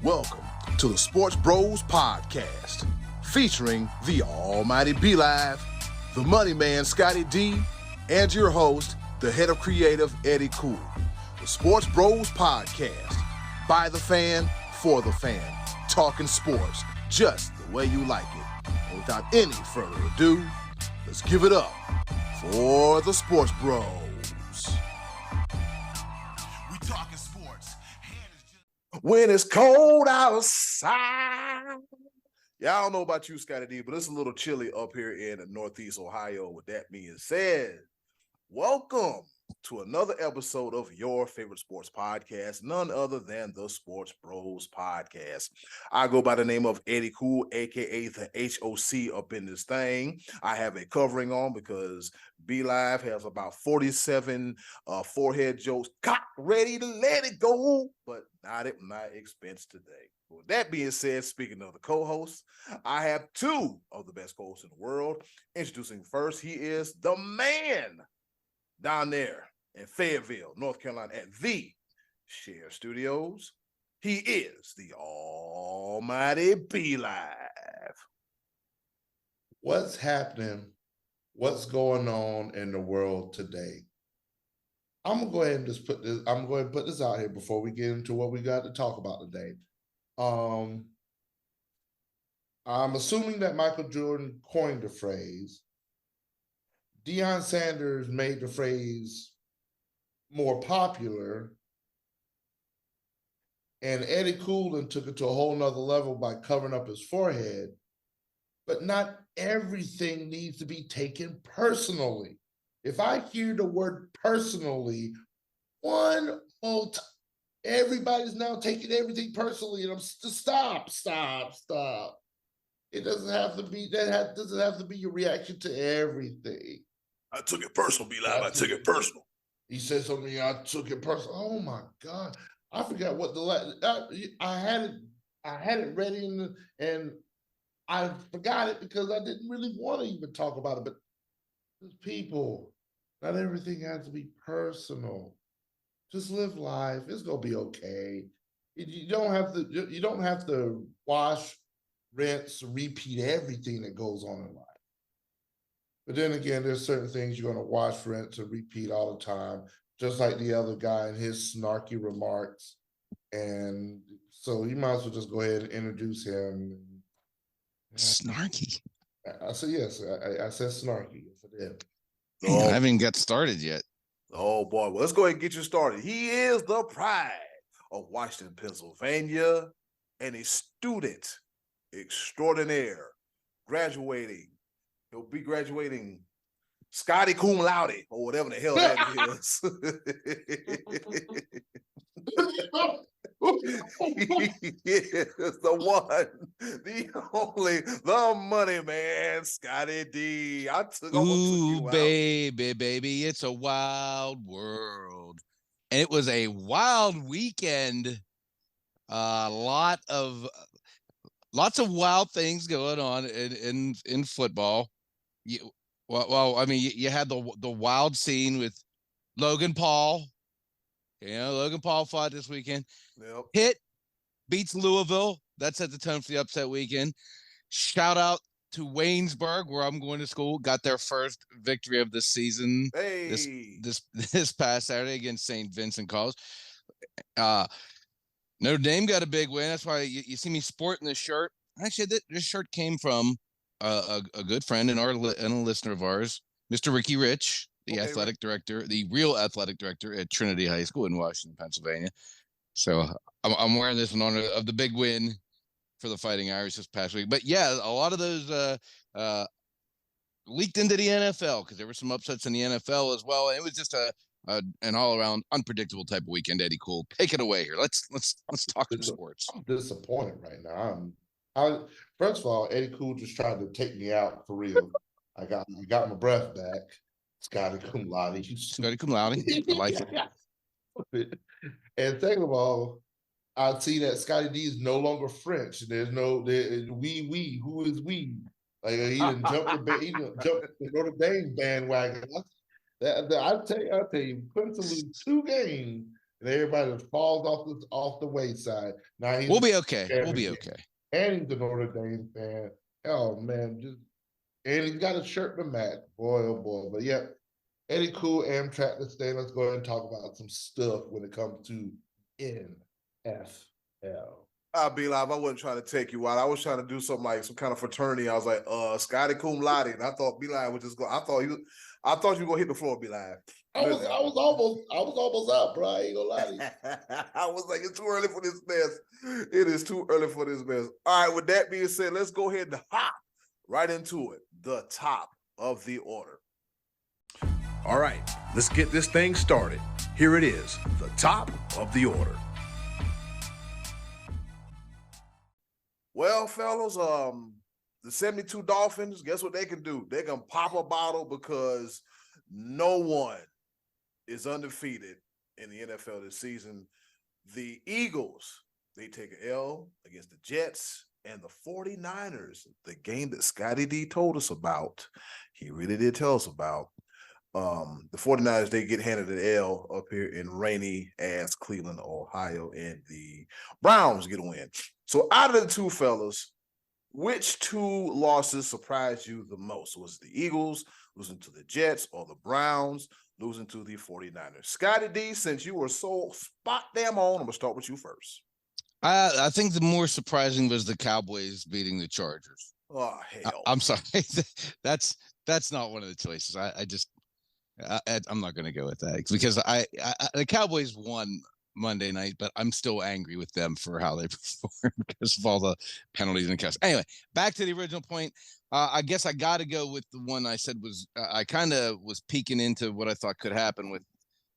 Welcome to the Sports Bros Podcast, featuring the almighty B-Live, the money man Scottie D, and your host, the head of creative Eddy. The Sports Bros Podcast, by the fan, for the fan, talking sports just the way you like it. And without any further ado, let's give it up for the Sports Bros. We talking sports. When it's cold outside. Yeah, I don't know about you, Scottie D, but it's a little chilly up here in Northeast Ohio. With that being said, welcome to another episode of your favorite sports podcast, none other than the Sports Bros Podcast. I go by the name of Eddy, aka the HOC up in this thing. I have a covering on because B-Live has about 47 forehead jokes cocked, ready to let it go, but not at my expense today. With that being said, speaking of the co-hosts, I have two of the best co-hosts in the world. Introducing first, he is the man down there in Fayetteville, North Carolina, at the Share Studios. He is the almighty B-Live. What's happening? What's going on in the world today? I'm gonna go ahead and just put this. I'm going to put this out here before we get into what we got to talk about today. I'm assuming that Michael Jordan coined the phrase. Deion Sanders made the phrase more popular, and Eddy took it to a whole nother level by covering up his forehead. But not everything needs to be taken personally. If I hear the word personally one more time, everybody's now taking everything personally, and I'm stop. It doesn't have to be that. Doesn't have to be your reaction to everything. I took it personal, B-Live. I took it personal. He said something. I took it personal. Oh my God! I forgot what I had it ready and I forgot it because I didn't really want to even talk about it. But people, not everything has to be personal. Just live life. It's gonna be okay. You don't have to. You don't have to wash, rinse, repeat everything that goes on in life. But then again, there's certain things you're going to wash, rinse, and repeat all the time, just like the other guy and his snarky remarks. And so you might as well just go ahead and introduce him. Snarky. I said yes. I said snarky. Yes, I did. I haven't even got started yet. Oh boy, well, let's go ahead and get you started. He is the pride of Washington, Pennsylvania, and a student extraordinaire, graduating. He'll be graduating Scottie Cumme Laude, or whatever the hell that is. He is the one, the only, the money man, Scottie D. Ooh, baby, it's a wild world. And it was a wild weekend. Lots of wild things going on in football. I mean, you had the wild scene with Logan Paul. Logan Paul fought this weekend. Yep. Pitt beats Louisville. That set the tone for the upset weekend. Shout out to Waynesburg, where I'm going to school. Got their first victory of the season. Hey. This past Saturday against St. Vincent College. Notre Dame got a big win. That's why you see me sporting this shirt. Actually, this shirt came from a good friend and a listener of ours, Mr. Ricky Rich, the athletic director, the real athletic director at Trinity High School in Washington, Pennsylvania. So I'm wearing this in honor of the big win for the Fighting Irish this past week. But yeah, a lot of those leaked into the NFL because there were some upsets in the NFL as well. And it was just an all-around unpredictable type of weekend. Eddy, take it away here. Let's talk some sports. I'm disappointed right now. First of all, Eddy just tried to take me out for real. I got my breath back. Scottie Cumme Laude. Scottie Cumme Laude. I like it. And second of all, I see that Scottie D is no longer French. There's no we. Who is we? Like he didn't jump the Notre Dame bandwagon. I'll tell you, Clemson lose 2 games and everybody just falls off the wayside. Now we'll be okay. We'll be okay. And he's a Notre Dame fan. Oh man, and he's got a shirt to match. Boy, oh boy. But yeah, Eddy Cool, Amtrak this day. Let's go ahead and talk about some stuff when it comes to NFL. I'll be live. I wasn't trying to take you out. I was trying to do something like some kind of fraternity. I was like, Scottie Cumme Laude. And I thought B-Live would just go. I thought you were gonna hit the floor, B-Live. I was almost out, bro. I ain't gonna lie to you. I was like, it's too early for this mess. It is too early for this mess. All right, with that being said, let's go ahead and hop right into it. The top of the order. All right, let's get this thing started. Here it is, the top of the order. Well, fellas, the 72 Dolphins, guess what they can do? They can pop a bottle because no one is undefeated in the NFL this season. The Eagles, they take an L against the Jets and the 49ers, the game that Scottie D told us about. He really did tell us about. The 49ers, they get handed an L up here in rainy ass Cleveland, Ohio, and the Browns get a win. So out of the two fellas, which two losses surprised you the most? Was it the Eagles losing to the Jets or the Browns losing to the 49ers? Scottie D, since you were so spot damn on, I'm going to start with you first. I think the more surprising was the Cowboys beating the Chargers. Oh, hell. I'm sorry. That's not one of the choices. I'm not going to go with that because the Cowboys won Monday night, but I'm still angry with them for how they performed because of all the penalties and cuts. Anyway, back to the original point. I guess I got to go with the one I said was I kind of was peeking into what I thought could happen with.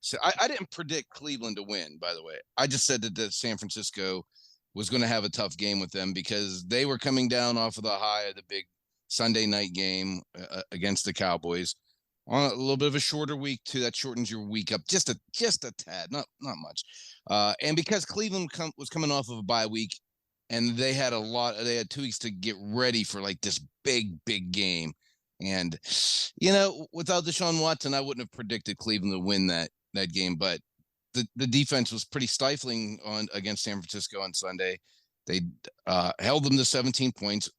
So I didn't predict Cleveland to win, by the way. I just said that San Francisco was going to have a tough game with them because they were coming down off of the high of the big Sunday night game against the Cowboys on a little bit of a shorter week too. That shortens your week up just a tad, not much. And because Cleveland was coming off of a bye week, and they had 2 weeks to get ready for like this big game. And without Deshaun Watson, I wouldn't have predicted Cleveland to win that game. But the defense was pretty stifling against San Francisco on Sunday. They held them to 17 points,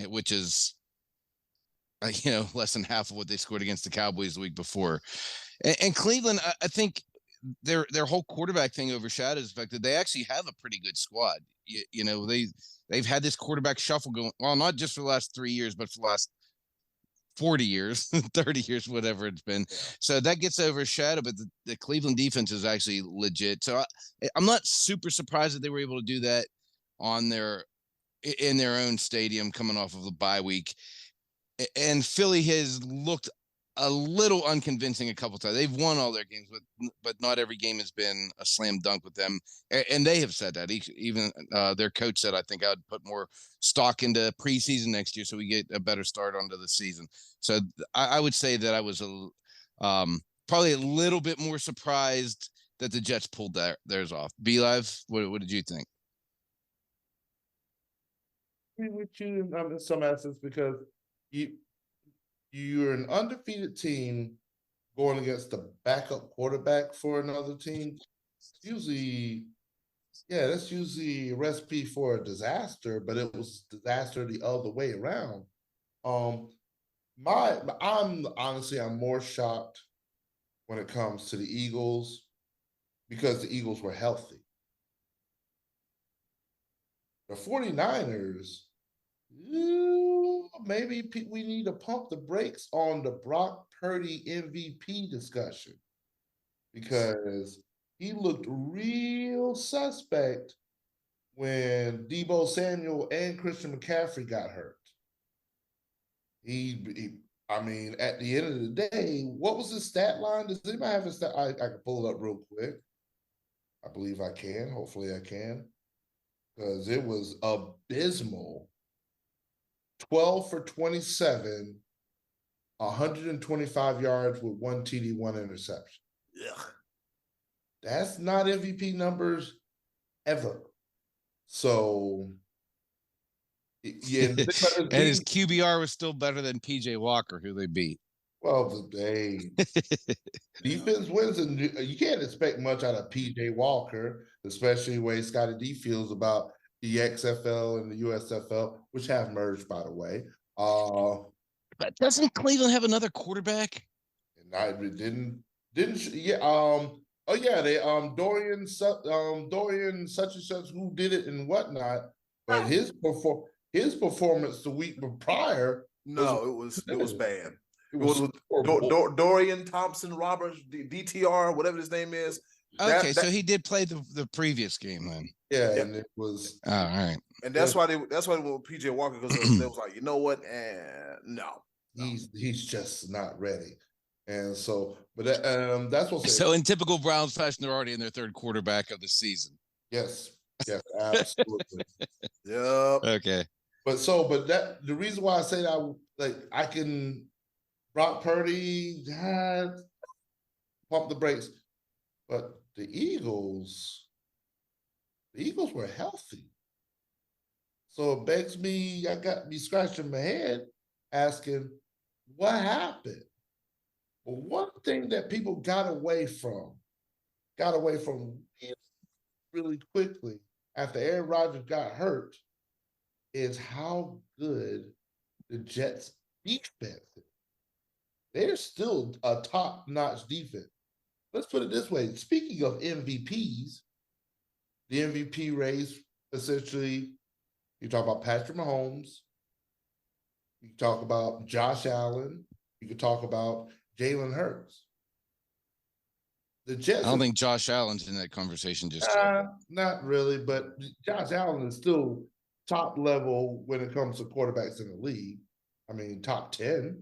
which is less than half of what they scored against the Cowboys the week before. And Cleveland, I think their whole quarterback thing overshadows the fact that they actually have a pretty good squad. They've had this quarterback shuffle going, well, not just for the last 3 years, but for the last 40 years, 30 years, whatever it's been. So that gets overshadowed, but the Cleveland defense is actually legit. So I'm not super surprised that they were able to do that in their own stadium coming off of the bye week. And Philly has looked a little unconvincing a couple times. They've won all their games, but not every game has been a slam dunk with them. And they have said that. Even their coach said, I think I'd put more stock into preseason next year so we get a better start onto the season. So I would say that I was probably a little bit more surprised that the Jets pulled theirs off. B-Live, what did you think? I agree with you in some essence because you're an undefeated team going against the backup quarterback for another team. That's usually a recipe for a disaster, but it was disaster the other way around. I'm more shocked when it comes to the Eagles because the Eagles were healthy. The 49ers, maybe we need to pump the brakes on the Brock Purdy MVP discussion because he looked real suspect when Deebo Samuel and Christian McCaffrey got hurt. I mean, at the end of the day, what was his stat line? Does anybody have his stat? I can pull it up real quick. I believe I can. Hopefully I can. Because it was abysmal. 12 for 27, 125 yards with 1 TD, 1 interception. Yeah. That's not MVP numbers ever. So, yeah. And his QBR was still better than PJ Walker, who they beat. Well, defense wins, and you can't expect much out of PJ Walker, especially the way Scottie D feels about the XFL and the USFL, which have merged, by the way. But doesn't Cleveland have another quarterback? And I didn't yeah. Oh yeah, they Dorian such and such who did it and whatnot, but his performance the week prior. No, it was bad. It was Dorian Thompson Roberts, DTR, whatever his name is. Okay, so he did play the previous game then. Yeah, and it was all right. And that's why they went with PJ Walker, because they was like, you know what? No. He's just not ready. And so, but that's what. So in typical Browns fashion, they're already in their third quarterback of the season. Yes, absolutely. Yep. Okay. But that the reason why I say that, like, I can Brock Purdy pump the brakes, but the Eagles were healthy. So it begs me, I got me scratching my head asking, what happened? Well, one thing that people got away from really quickly after Aaron Rodgers got hurt is how good the Jets defense is. They're still a top-notch defense. Let's put it this way. Speaking of MVPs, the MVP race, essentially, you talk about Patrick Mahomes, you talk about Josh Allen, you could talk about Jalen Hurts. The Jets. I don't think Josh Allen's in that conversation just yet. Not really, but Josh Allen is still top level when it comes to quarterbacks in the league. I mean, top 10.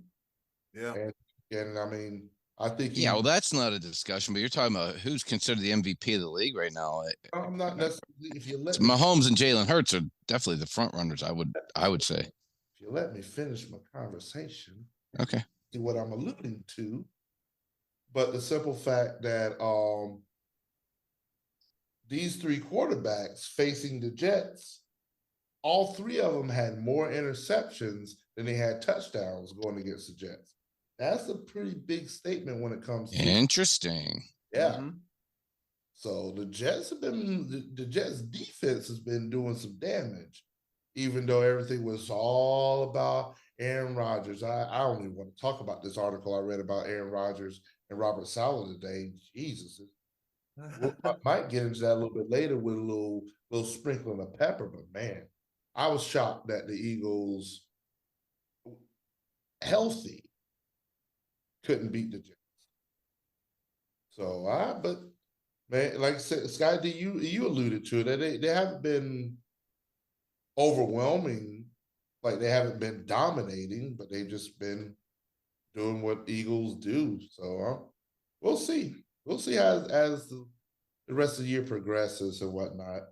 Yeah. And I mean, I think well, that's not a discussion, but you're talking about who's considered the MVP of the league right now. I'm not necessarily. If you let Mahomes and Jalen Hurts are definitely the front runners, I would say. If you let me finish my conversation, okay. See what I'm alluding to. But the simple fact that these three quarterbacks facing the Jets, all three of them had more interceptions than they had touchdowns going against the Jets. That's a pretty big statement when it comes to interesting. Yeah. Mm-hmm. So the Jets the Jets defense has been doing some damage, even though everything was all about Aaron Rodgers. I don't even want to talk about this article I read about Aaron Rodgers and Robert Saleh today. Jesus. I might get into that a little bit later with a little sprinkling of pepper, but man, I was shocked that the Eagles, healthy, couldn't beat the Jets. So but man, like I said, Scottie D, you alluded to it. They haven't been overwhelming, like they haven't been dominating, but they've just been doing what Eagles do. So we'll see. We'll see as the rest of the year progresses and whatnot.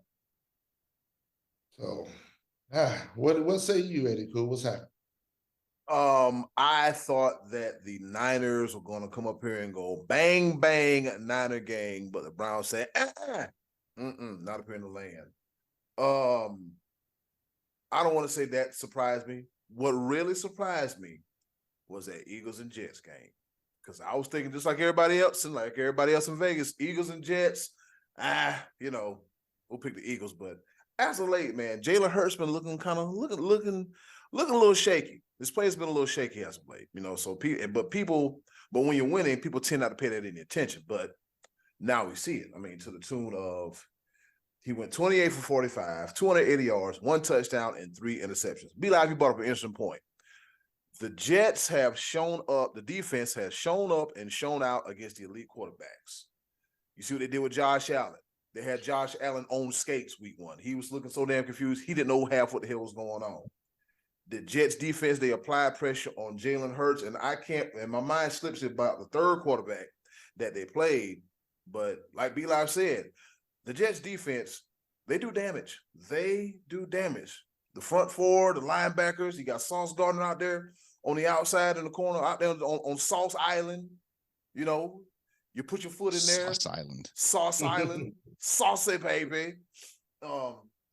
So, what say you, Eddy? Cool. What's happening? I thought that the Niners were going to come up here and go bang, bang, Niner gang, but the Browns said, not up here in the land. I don't want to say that surprised me. What really surprised me was that Eagles and Jets game. Because I was thinking just like everybody else and like everybody else in Vegas, Eagles and Jets, we'll pick the Eagles. But as of late, man, Jalen Hurts been looking looking a little shaky. This play's been a little shaky as of late, So but when you're winning, people tend not to pay that any attention. But now we see it. I mean, to the tune of he went 28 for 45, 280 yards, 1 touchdown, and 3 interceptions. Be like you brought up an interesting point. The Jets have shown up. The defense has shown up and shown out against the elite quarterbacks. You see what they did with Josh Allen. They had Josh Allen on skates week 1. He was looking so damn confused. He didn't know half what the hell was going on. The Jets defense, they applied pressure on Jalen Hurts, and my mind slips about the third quarterback that they played. But like B-Live said, the Jets defense, they do damage. They do damage. The front four, the linebackers, you got Sauce Gardner out there on the outside in the corner, out there on Sauce Island. You put your foot in there. Sauce Island. Sauce, baby.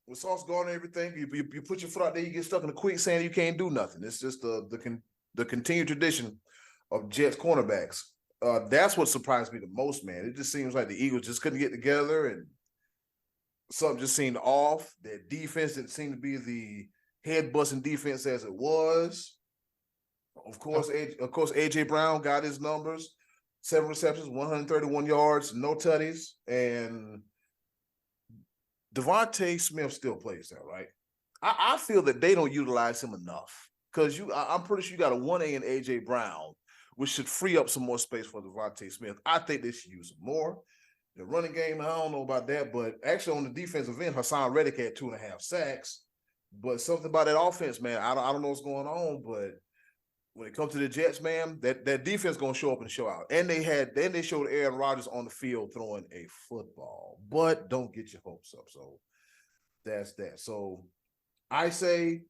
With Sauce Gardner and everything, you put your foot out there, you get stuck in the quicksand, you can't do nothing. It's just the continued tradition of Jets cornerbacks. That's what surprised me the most, man. It just seems like the Eagles just couldn't get together and something just seemed off. Their defense didn't seem to be the head-busting defense as it was. Of course, A.J. Brown got his numbers. 7 receptions, 131 yards, no tutties. And Devontae Smith still plays there, right? I feel that they don't utilize him enough because I'm pretty sure you got a 1A in A.J. Brown, which should free up some more space for Devontae Smith. I think they should use him more. The running game, I don't know about that, but actually on the defensive end, Hassan Reddick had 2.5 sacks. But something about that offense, man, I don't know what's going on, but when it comes to the Jets, man, that defense gonna show up and show out. And they showed Aaron Rodgers on the field throwing a football. But don't get your hopes up. So that's that. So I say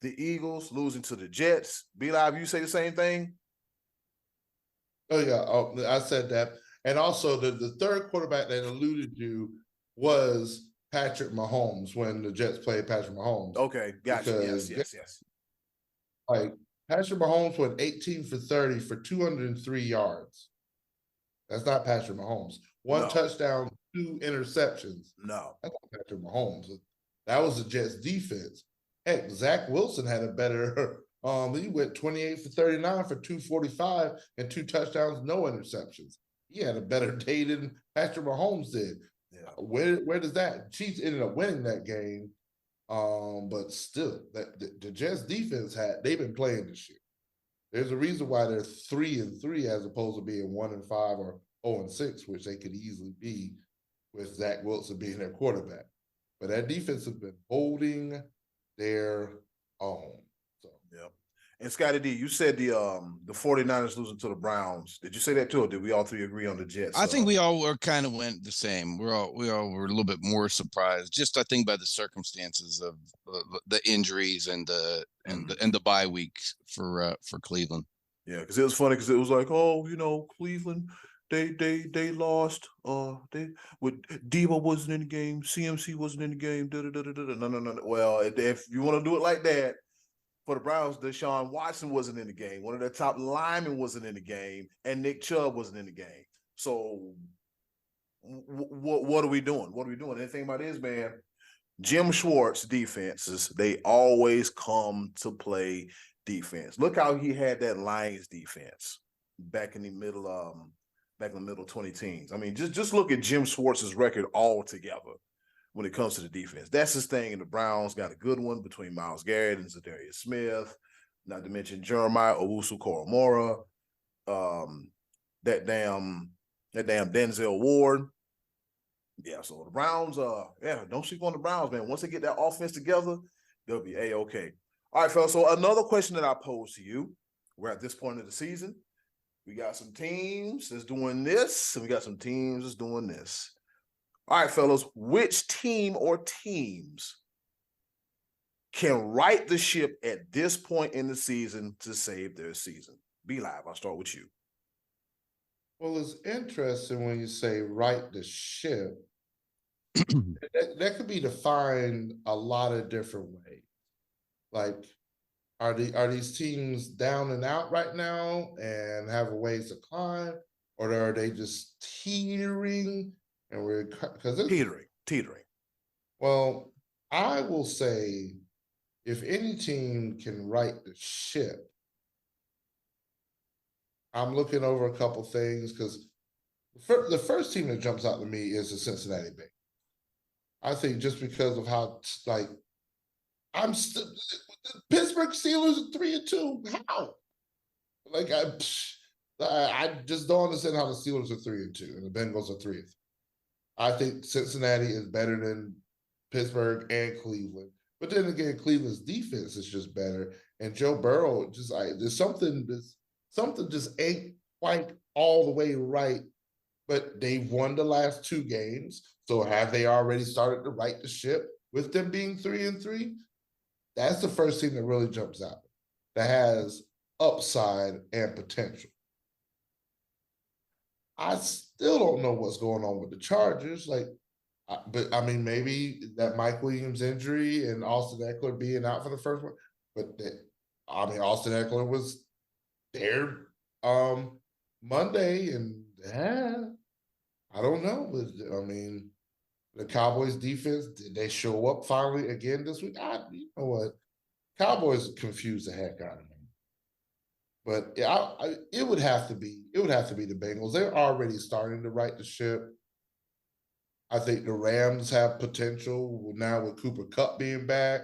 the Eagles losing to the Jets. B-Live, you say the same thing? Oh yeah, I said that. And also the third quarterback that alluded to was Patrick Mahomes when the Jets played Patrick Mahomes. Okay, gotcha. Yes. Like Patrick Mahomes went 18 for 30 for 203 yards. That's not Patrick Mahomes. One touchdown, 2 interceptions. No. That's not Patrick Mahomes. That was the Jets defense. Heck, Zach Wilson had a better he went 28 for 39 for 245 and 2 touchdowns, no interceptions. He had a better day than Patrick Mahomes did. Yeah. Where does that? Chiefs ended up winning that game. But still, the Jets defense they've been playing this year. There's a reason why they're 3-3 as opposed to being 1-5 or 0-6, which they could easily be with Zach Wilson being their quarterback. But that defense has been holding their own. So yeah. And Scottie D, you said the 49ers losing to the Browns. Did you say that too, or did we all three agree on the Jets? I think we all were kind of went the same. We all were a little bit more surprised. Just I think by the circumstances of the injuries and the bye weeks for Cleveland. Yeah, because it was funny because it was like, oh, Cleveland, they lost. Debo wasn't in the game. CMC wasn't in the game. No. Well, if you want to do it like that. For the Browns, Deshaun Watson wasn't in the game. One of their top linemen wasn't in the game, and Nick Chubb wasn't in the game. So, what are we doing? What are we doing? And the thing about it is, man, Jim Schwartz defenses, they always come to play defense. Look how he had that Lions defense back in the middle 20 teens. I mean, just look at Jim Schwartz's record altogether. When it comes to the defense, that's his thing. And the Browns got a good one between Myles Garrett and Zadarius Smith, not to mention Jeremiah Owusu-Koramoah, that damn Denzel Ward. Yeah, so the Browns, don't sleep on the Browns, man. Once they get that offense together, they'll be A-okay. All right, fellas, so another question that I pose to you. We're at this point of the season. We got some teams that's doing this, and we got some teams that's doing this. All right, fellas, which team or teams can right the ship at this point in the season to save their season? B-Live, I'll start with you. Well, it's interesting when you say right the ship. that could be defined a lot of different ways. Like, are these teams down and out right now and have a ways to climb? Or are they just teetering? And we're because teetering. Well, I will say, if any team can right the ship, I'm looking over a couple things because the first team that jumps out to me is the Cincinnati Bengals. I think just because of how I'm still the Pittsburgh Steelers are 3-2. How? Like I just don't understand how the Steelers are 3-2 and the Bengals are 3-3. I think Cincinnati is better than Pittsburgh and Cleveland. But then again, Cleveland's defense is just better. And Joe Burrow, there's something just ain't quite all the way right. But they've won the last 2 games. So have they already started to right the ship with them being 3-3? That's the first team that really jumps out. That has upside and potential. I still don't know what's going on with the Chargers. But I mean, maybe that Mike Williams injury and Austin Eckler being out for the first one. But Austin Eckler was their Monday, and I don't know. I mean, the Cowboys defense, did they show up finally again this week? You know what? Cowboys confused the heck out of me. But yeah, it would have to be the Bengals. They're already starting to right the ship. I think the Rams have potential now with Cooper Kupp being back.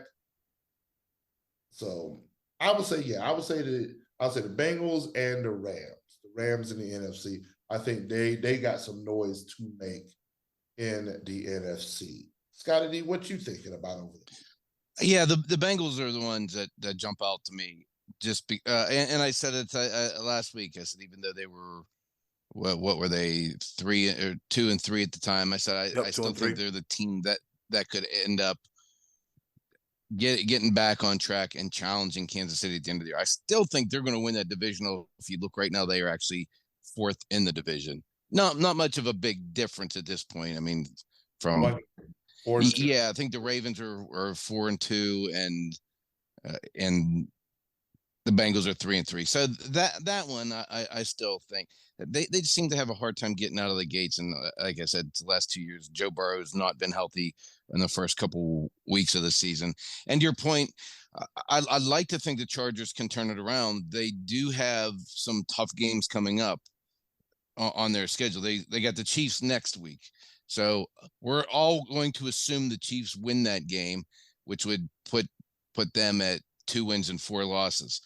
So I would say the Bengals and the Rams. The Rams in the NFC. I think they got some noise to make in the NFC. Scottie D, what you thinking about over there? Yeah, the Bengals are the ones that jump out to me. And I said it last week. I said even though they were what were they 2-3 at the time? I said I still think they're the team that could end up getting back on track and challenging Kansas City at the end of the year. I still think they're going to win that divisional. If you look right now, they are actually fourth in the division. Not much of a big difference at this point. I mean, from I think the Ravens are 4-2 and the Bengals are 3-3. So that one I still think they just seem to have a hard time getting out of the gates. And like I said, the last 2 years, Joe Burrow has not been healthy in the first couple weeks of the season. And to your point, I'd like to think the Chargers can turn it around. They do have some tough games coming up on their schedule. They got the Chiefs next week. So we're all going to assume the Chiefs win that game, which would put them at 2 wins and 4 losses.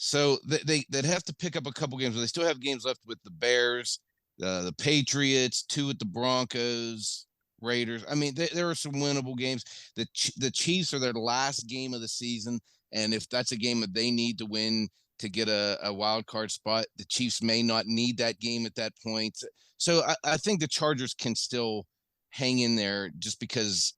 So they'd have to pick up a couple games, but they still have games left with the Bears, the Patriots, 2 at the Broncos, Raiders. I mean, there are some winnable games. The Chiefs are their last game of the season, and if that's a game that they need to win to get a wild card spot, the Chiefs may not need that game at that point. So I think the Chargers can still hang in there just because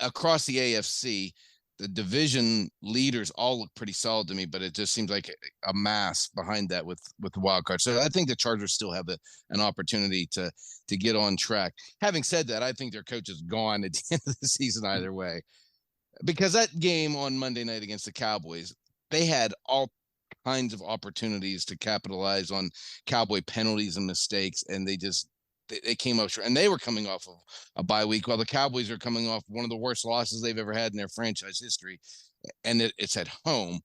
across the AFC, the division leaders all look pretty solid to me, but it just seems like a mass behind that with the wild card. So I think the Chargers still have an opportunity to get on track. Having said that, I think their coach is gone at the end of the season either way, because that game on Monday night against the Cowboys, they had all kinds of opportunities to capitalize on Cowboy penalties and mistakes, and they came up short, and they were coming off of a bye week while the Cowboys are coming off one of the worst losses they've ever had in their franchise history, and it's at home.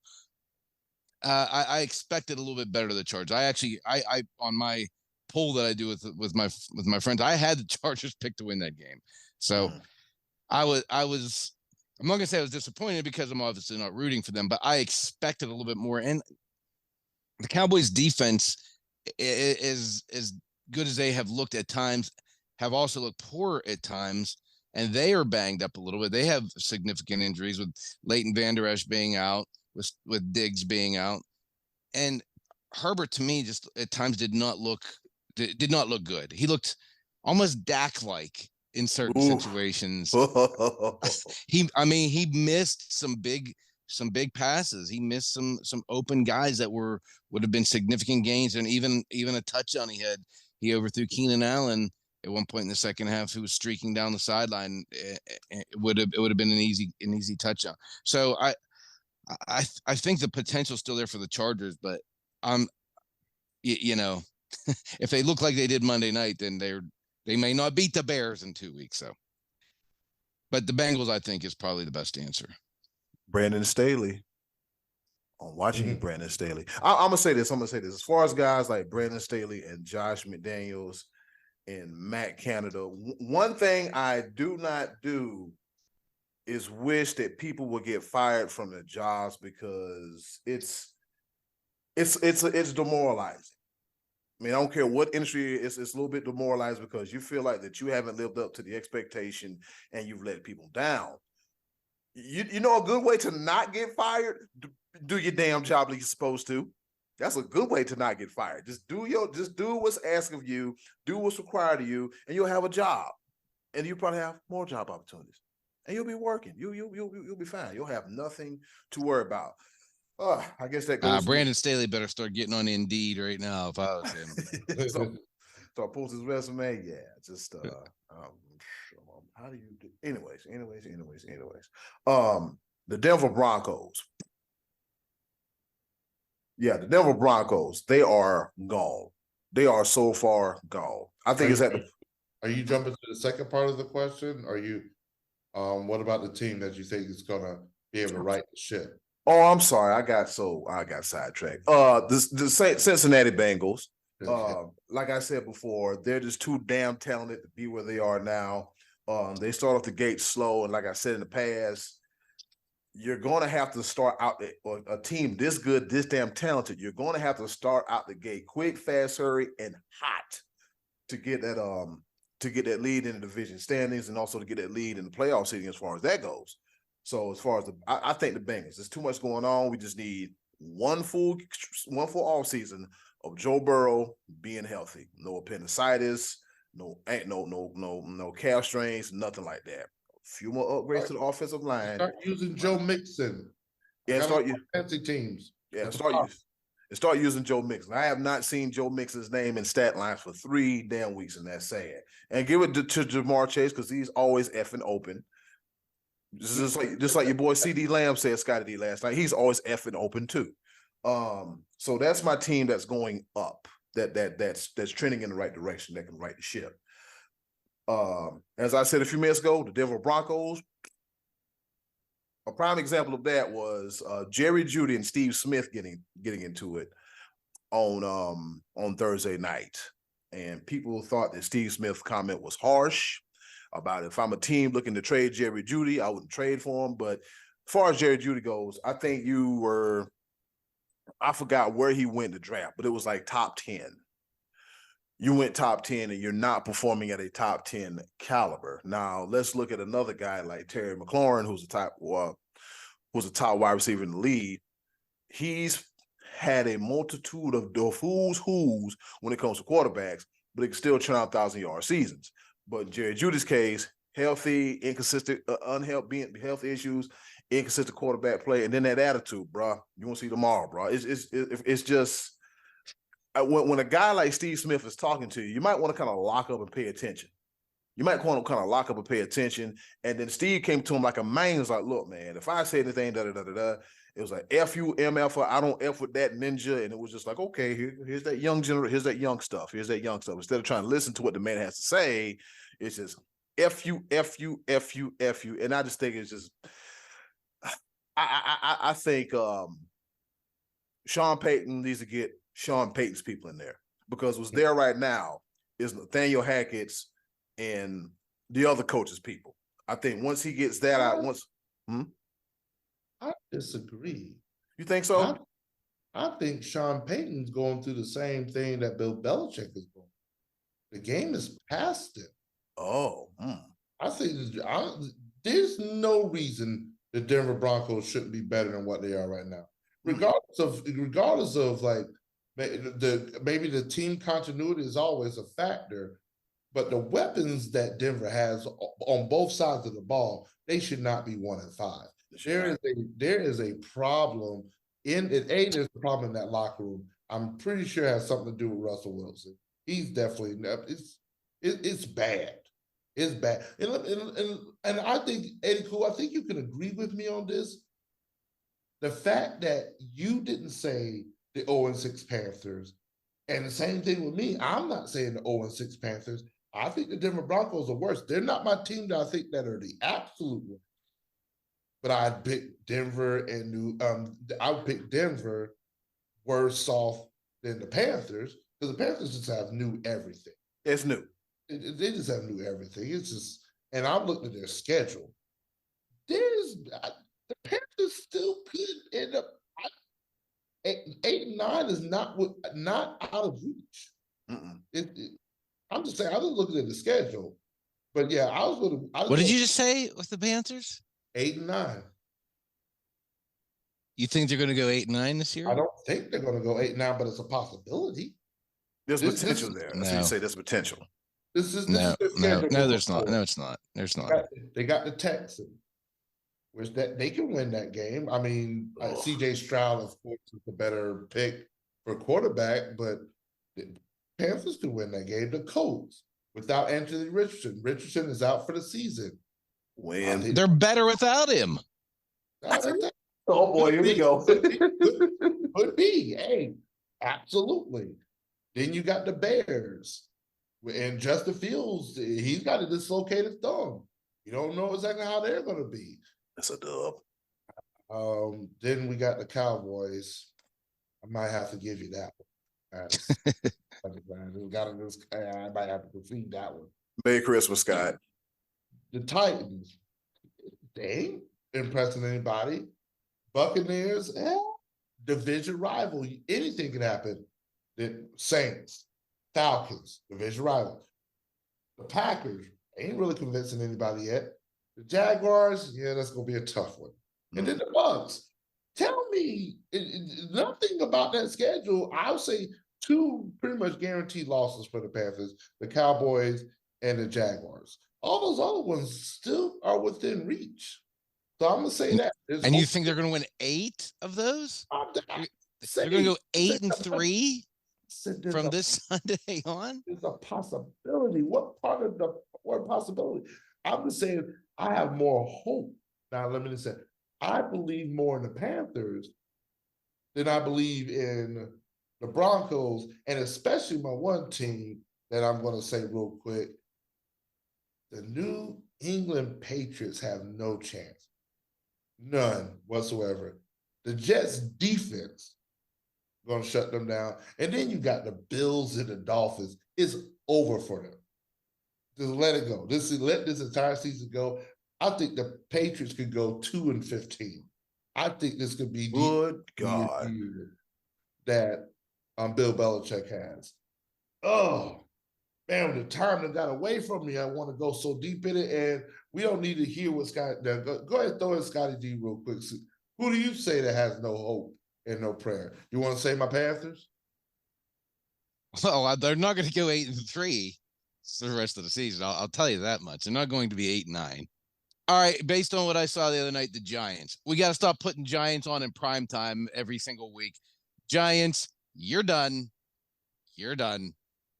I expected a little bit better of the Chargers. I on my poll that I do with my friends, I had the Chargers picked to win that game. So I was I'm not gonna say I was disappointed because I'm obviously not rooting for them, but I expected a little bit more. And the Cowboys defense is good as they have looked at times, have also looked poor at times, and they are banged up a little bit. They have significant injuries with Leighton Vander Esch being out, with Diggs being out, and Herbert to me just at times did not look good. He looked almost Dak-like in certain situations. He missed some big passes. He missed some open guys that would have been significant gains, and even a touchdown he had. He overthrew Keenan Allen at one point in the second half, who was streaking down the sideline. It would have been an easy touchdown. So I think the potential is still there for the Chargers, but if they look like they did Monday night, then they may not beat the Bears in 2 weeks. So, but the Bengals, I think, is probably the best answer. Brandon Staley. I'm watching you, Brandon Staley. I'm gonna say this. As far as guys like Brandon Staley and Josh McDaniels and Matt Canada, one thing I do not do is wish that people would get fired from their jobs, because it's demoralizing. I mean, I don't care what industry it's a little bit demoralized, because you feel like that you haven't lived up to the expectation and you've let people down. You know a good way to not get fired? Do your damn job like you're supposed to. That's a good way to not get fired. Just do what's asked of you, do what's required of you, and you'll have a job. And you'll probably have more job opportunities. And you'll be working. You'll be fine. You'll have nothing to worry about. I guess that goes. Brandon Staley better start getting on Indeed right now if I was him. So I post his resume. Yeah, just how do you do? Anyways. The Denver Broncos. Yeah, the Denver Broncos, they are gone. They are so far gone. I think it's at the. Are you jumping to the second part of the question? Are you, what about the team that you think is gonna be able to right the ship? Oh, I'm sorry. I got sidetracked. The Cincinnati Bengals. Like I said before, they're just too damn talented to be where they are now. They start off the gate slow, and like I said in the past, you're going to have to start out or a team this good, this damn talented. You're going to have to start out the gate quick, fast, hurry, and hot to get that lead in the division standings, and also to get that lead in the playoff seating as far as that goes. So as far as I think the Bengals, there's too much going on. We just need one full off season of Joe Burrow being healthy, no appendicitis, no calf strains, nothing like that. A few more upgrades to the offensive line. Start using Joe Mixon. Yeah, start using fancy teams. Yeah, start using Joe Mixon. I have not seen Joe Mixon's name in stat lines for 3 damn weeks, and that's sad. And give it to Jamar Chase because he's always effing open. Just like your boy CD Lamb said, Scottie D last night, he's always effing open too. So that's my team that's going up. That's trending in the right direction. That can right the ship. As I said a few minutes ago, the Denver Broncos. A prime example of that was Jerry Jeudy and Steve Smith getting into it on Thursday night, and people thought that Steve Smith's comment was harsh about if I'm a team looking to trade Jerry Jeudy, I wouldn't trade for him. But as far as Jerry Jeudy goes, I think I forgot where he went to draft, but it was like top 10. You went top 10 and you're not performing at a top 10 caliber. Now let's look at another guy like Terry McLaurin, who's a top wide receiver in the league. He's had a multitude of who's when it comes to quarterbacks, but he can still churn out 1,000-yard seasons. But in Jerry Judy's case, healthy, inconsistent, health issues, inconsistent quarterback play, and then that attitude, bro. You won't see tomorrow, bro. It's just when a guy like Steve Smith is talking to you, you might want to kind of lock up and pay attention. You might want to kind of lock up and pay attention. And then Steve came to him like a man. He was like, "Look, man, if I say anything, it was like F you, MF, I don't F with that ninja." And it was just like, okay, here's that young stuff. Here's that young stuff. Instead of trying to listen to what the man has to say, it's just F you, F you, F you, F you. And I just think it's just, I think Sean Payton needs to get Sean Payton's people in there, because what's there right now is Nathaniel Hackett's and the other coaches' people. I think once he gets that out, I disagree. You think so? I think Sean Payton's going through the same thing that Bill Belichick is going. The game is past it. Oh, I think there's no reason the Denver Broncos shouldn't be better than what they are right now, regardless of like maybe the team continuity is always a factor, but the weapons that Denver has on both sides of the ball, they should not be 1-5. There is a problem there's a problem in that locker room. I'm pretty sure it has something to do with Russell Wilson. He's definitely it's bad. It's bad. And I think, Eddy Cool, I think you can agree with me on this. The fact that you didn't say the 0-6 Panthers, and the same thing with me, I'm not saying the 0-6 Panthers. I think the Denver Broncos are worse. They're not my team that I think that are the absolute worst. But I'd pick Denver and I would pick Denver worse off than the Panthers, because the Panthers just have new everything. It's new. They just have new everything. It's just, and I'm looking at their schedule. The Panthers still could end up 8-9 is not out of reach. I'm just saying, I was looking at the schedule, but yeah, What did you just say with the Panthers? 8-9. You think they're going to go 8-9 this year? I don't think they're going to go 8-9, but it's a possibility. There's potential there. That's what you say. There's potential. No, there's not. No, it's not. There's not. They got the Texans, which that they can win that game. I mean, CJ Stroud, of course, is the better pick for quarterback, but the Panthers can win that game. The Colts, without Anthony Richardson. Richardson is out for the season. They're better without him. Oh boy, here we go. Could be. Hey, absolutely. Then you got the Bears. And Justin Fields, he's got a dislocated thumb. You don't know exactly how they're going to be. That's a dub. Then we got the Cowboys. I might have to give you that one. I might have to concede that one. Merry Christmas, Scott. The Titans, they ain't impressing anybody. Buccaneers, division rival. Anything can happen. The Saints, Falcons, division rival. The Packers ain't really convincing anybody yet. The Jaguars, yeah, that's gonna be a tough one. And then the Bucs. Tell me nothing about that schedule. I'll say two pretty much guaranteed losses for the Panthers, the Cowboys, and the Jaguars. All those other ones still are within reach. So I'm gonna say that. And you think they're gonna win 8 of those? They're gonna go 8-3 from this Sunday on? There's a possibility. What part of the word possibility? I'm just saying I have more hope. Now, let me just say, I believe more in the Panthers than I believe in the Broncos, and especially my one team that I'm going to say real quick. The New England Patriots have no chance. None whatsoever. The Jets defense going to shut them down. And then you got the Bills and the Dolphins. It's over for them. Just let it go. Let this entire season go. I think the Patriots could go 2-15. I think this could be good God that Bill Belichick has. Oh, man, the time that got away from me, I want to go so deep in it, and we don't need to hear what Scott. Go ahead and throw in Scottie D real quick. Who do you say that has no hope and no prayer? You want to say my Panthers? Well, they're not going to go 8-3 for the rest of the season. I'll tell you that much. They're not going to be 8-9. All right, based on what I saw the other night, the Giants. We got to stop putting Giants on in prime time every single week. Giants, you're done. You're done.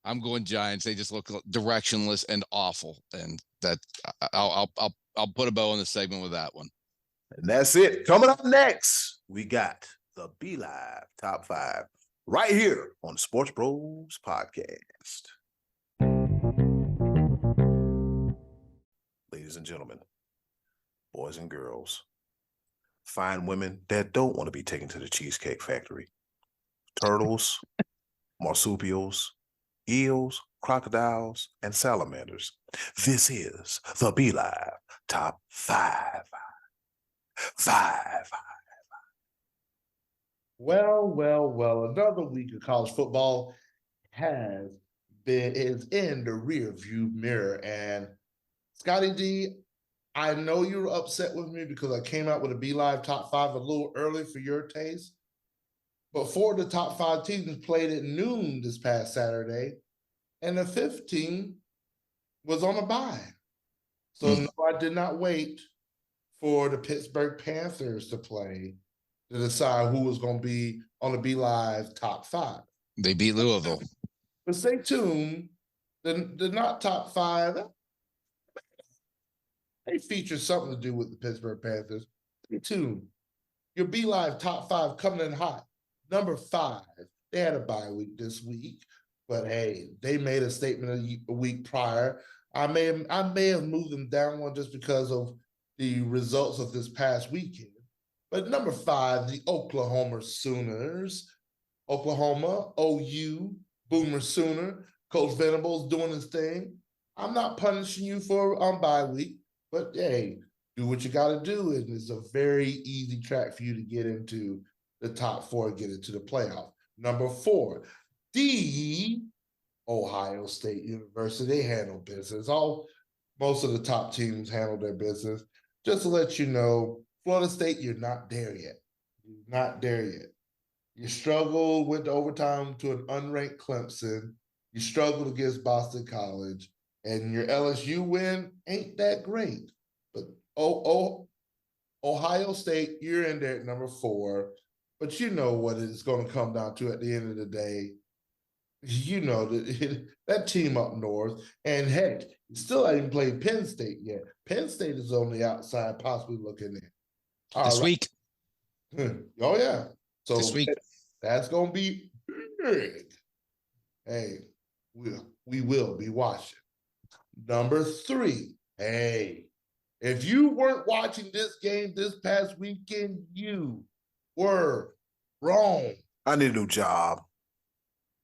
I'm going Giants. They just look directionless and awful, and that I'll put a bow on the segment with that one. And that's it. Coming up next, we got the Be Live Top 5 right here on the Sports Bros Podcast. Ladies and gentlemen, boys and girls, fine women that don't want to be taken to the Cheesecake Factory, turtles, marsupials, eels, crocodiles, and salamanders. This is the Be Live Top 5. Well, another week of college football is in the rear view mirror. And Scottie D, I know you're upset with me because I came out with a Be Live Top 5 a little early for your taste. But 4 of the top 5 teams played at noon this past Saturday, and the 5th team was on a bye. So no, I did not wait for the Pittsburgh Panthers to play to decide who was going to be on the Be Live Top 5. They beat Louisville. But stay tuned. The not top 5, they feature something to do with the Pittsburgh Panthers. Stay tuned. Your Be Live Top 5 coming in hot. Number 5, they had a bye week this week, but hey, they made a statement a week prior. I may have moved them down one just because of the results of this past weekend. But number 5, the Oklahoma Sooners. Oklahoma, OU, Boomer Sooner. Coach Venables doing his thing. I'm not punishing you for bye week, but hey, do what you got to do. And it's a very easy track for you to get into the top 4, get into the playoff. Number 4, the Ohio State University. They handle business. Most of the top teams handle their business. Just to let you know, Florida State, you're not there yet. You're not there yet. You struggled, went to overtime to an unranked Clemson. You struggled against Boston College. And your LSU win ain't that great. But Ohio State, you're in there at number 4. But you know what it's going to come down to at the end of the day. You know that team up north. And heck, you still haven't played Penn State yet. Penn State is on the outside, possibly looking in. This week. Oh, yeah. So this week. that's going to be big. Hey, we will be watching. Number 3. Hey, if you weren't watching this game this past weekend, you were wrong. I need a new job.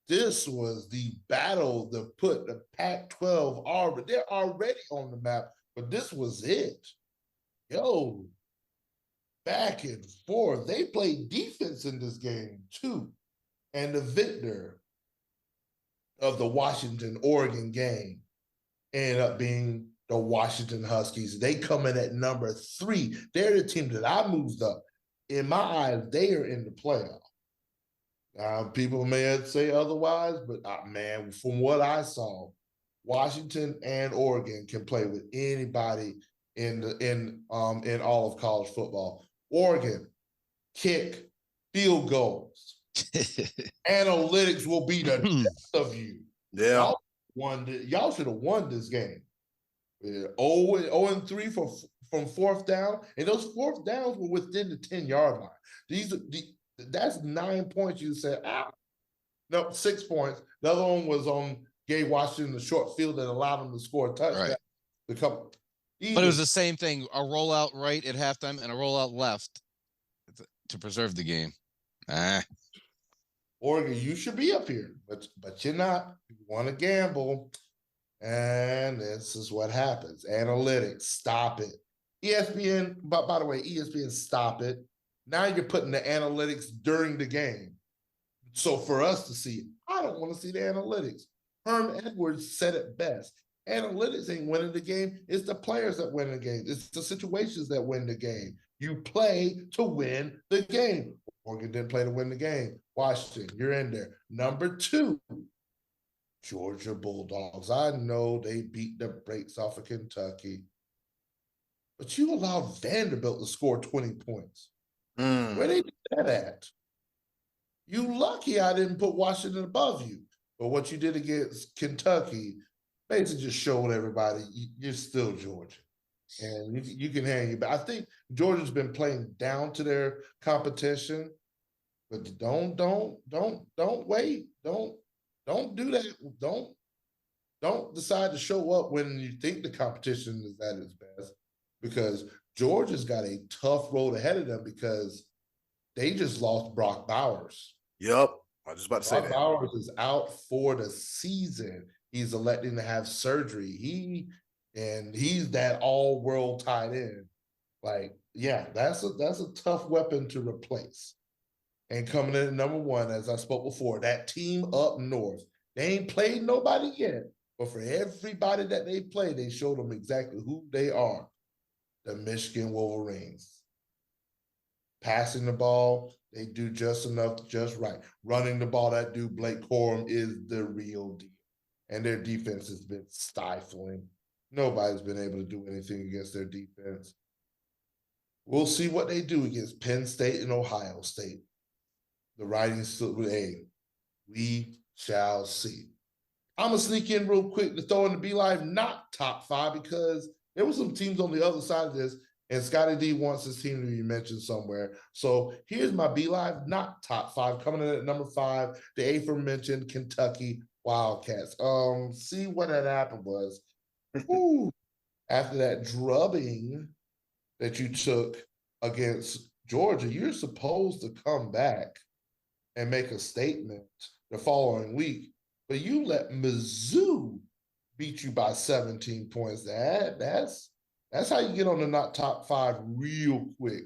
This was the battle that put the Pac-12 already. They're already on the map, but this was it. Yo, back and forth. They played defense in this game too. And the victor of the Washington-Oregon game ended up being the Washington Huskies. They come in at number 3. They're the team that I moved up. In my eyes, they are in the playoff. People may say otherwise, but man, from what I saw, Washington and Oregon can play with anybody in all of college football. Oregon, kick, field goals. Analytics will be the death of you. Yeah. Y'all should have won this game. 0-3 from fourth down, and those fourth downs were within the 10-yard line. That's 9 points. You said, no, 6 points. The other one was on Gabe Washington, the short field that allowed him to score a touchdown. Right. But it was the same thing: a rollout right at halftime and a rollout left to preserve the game. Oregon, you should be up here, but you're not. You want to gamble, and this is what happens. Analytics, stop it. ESPN, by the way, ESPN, stop it. Now you're putting the analytics during the game. So for us to see, I don't want to see the analytics. Herm Edwards said it best. Analytics ain't winning the game. It's the players that win the game. It's the situations that win the game. You play to win the game. Oregon didn't play to win the game. Washington, you're in there. Number 2, Georgia Bulldogs. I know they beat the brakes off of Kentucky, but you allowed Vanderbilt to score 20 points. Where they do that at? You lucky I didn't put Washington above you. But what you did against Kentucky basically just showed everybody you're still Georgia. And you can hang your back. I think Georgia's been playing down to their competition, but don't wait. Don't do that. Don't decide to show up when you think the competition is at its best, because Georgia's got a tough road ahead of them because they just lost Brock Bowers. Yep. I was just about to say that. Brock Bowers is out for the season. He's electing to have surgery. He's that all-world tight end. Like, yeah, that's a tough weapon to replace. And coming in at number 1, as I spoke before, that team up north. They ain't played nobody yet, but for everybody that they played, they showed them exactly who they are. The Michigan Wolverines. Passing the ball, they do just enough, just right. Running the ball, that dude, Blake Corum, is the real deal. And their defense has been stifling. Nobody's been able to do anything against their defense. We'll see what they do against Penn State and Ohio State. The writing's still, we shall see. I'm going to sneak in real quick to throw in the B-Live not top 5, because there were some teams on the other side of this, and Scottie D wants his team to be mentioned somewhere. So here's my B-Live not top 5. Coming in at number 5, the aforementioned Kentucky Wildcats. See what had happened was, after that drubbing that you took against Georgia, you're supposed to come back and make a statement the following week, but you let Mizzou beat you by 17 points. That's how you get on the not top 5 real quick.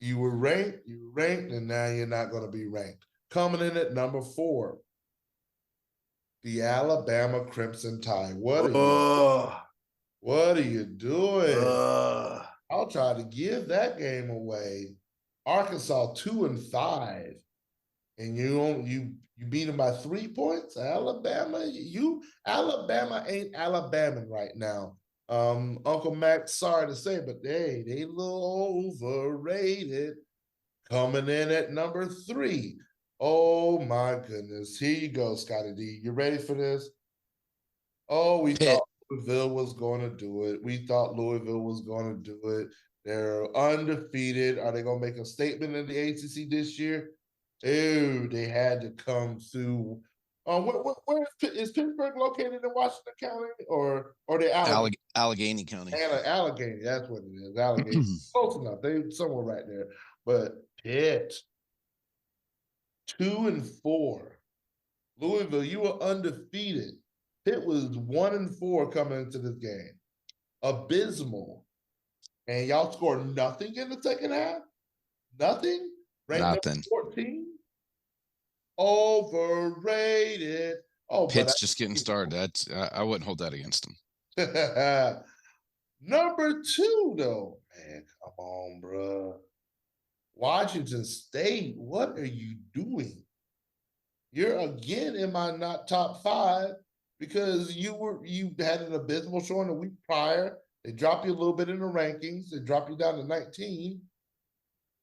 You were ranked, and now you're not going to be ranked. Coming in at number 4, the Alabama Crimson Tide. What are you doing? I'll try to give that game away. Arkansas 2-5, and you beat them by 3 points. Alabama ain't Alabama right now. Uncle Mac, sorry to say, but they a little overrated. Coming in at number 3. Oh my goodness. Here you go, Scottie D. You ready for this? Oh, we thought Louisville was going to do it. They're undefeated. Are they going to make a statement in the ACC this year? Oh, they had to come through. Where is Pittsburgh located in Washington County or they Allegheny? Allegheny County. Allegheny, that's what it is. Allegheny, close enough. They somewhere right there. But Pitt, 2-4. Louisville, you were undefeated. Pitt was 1-4 coming into this game. Abysmal. And y'all scored nothing in the second half? Nothing? Ranked Nothing. 14? Overrated. Oh, Pitt's just getting started. That's I wouldn't hold that against them. Number 2, though. Man, come on, bro. Washington State, what are you doing? You're again in my not top 5 because you had an abysmal showing the week prior. They drop you a little bit in the rankings. They drop you down to 19.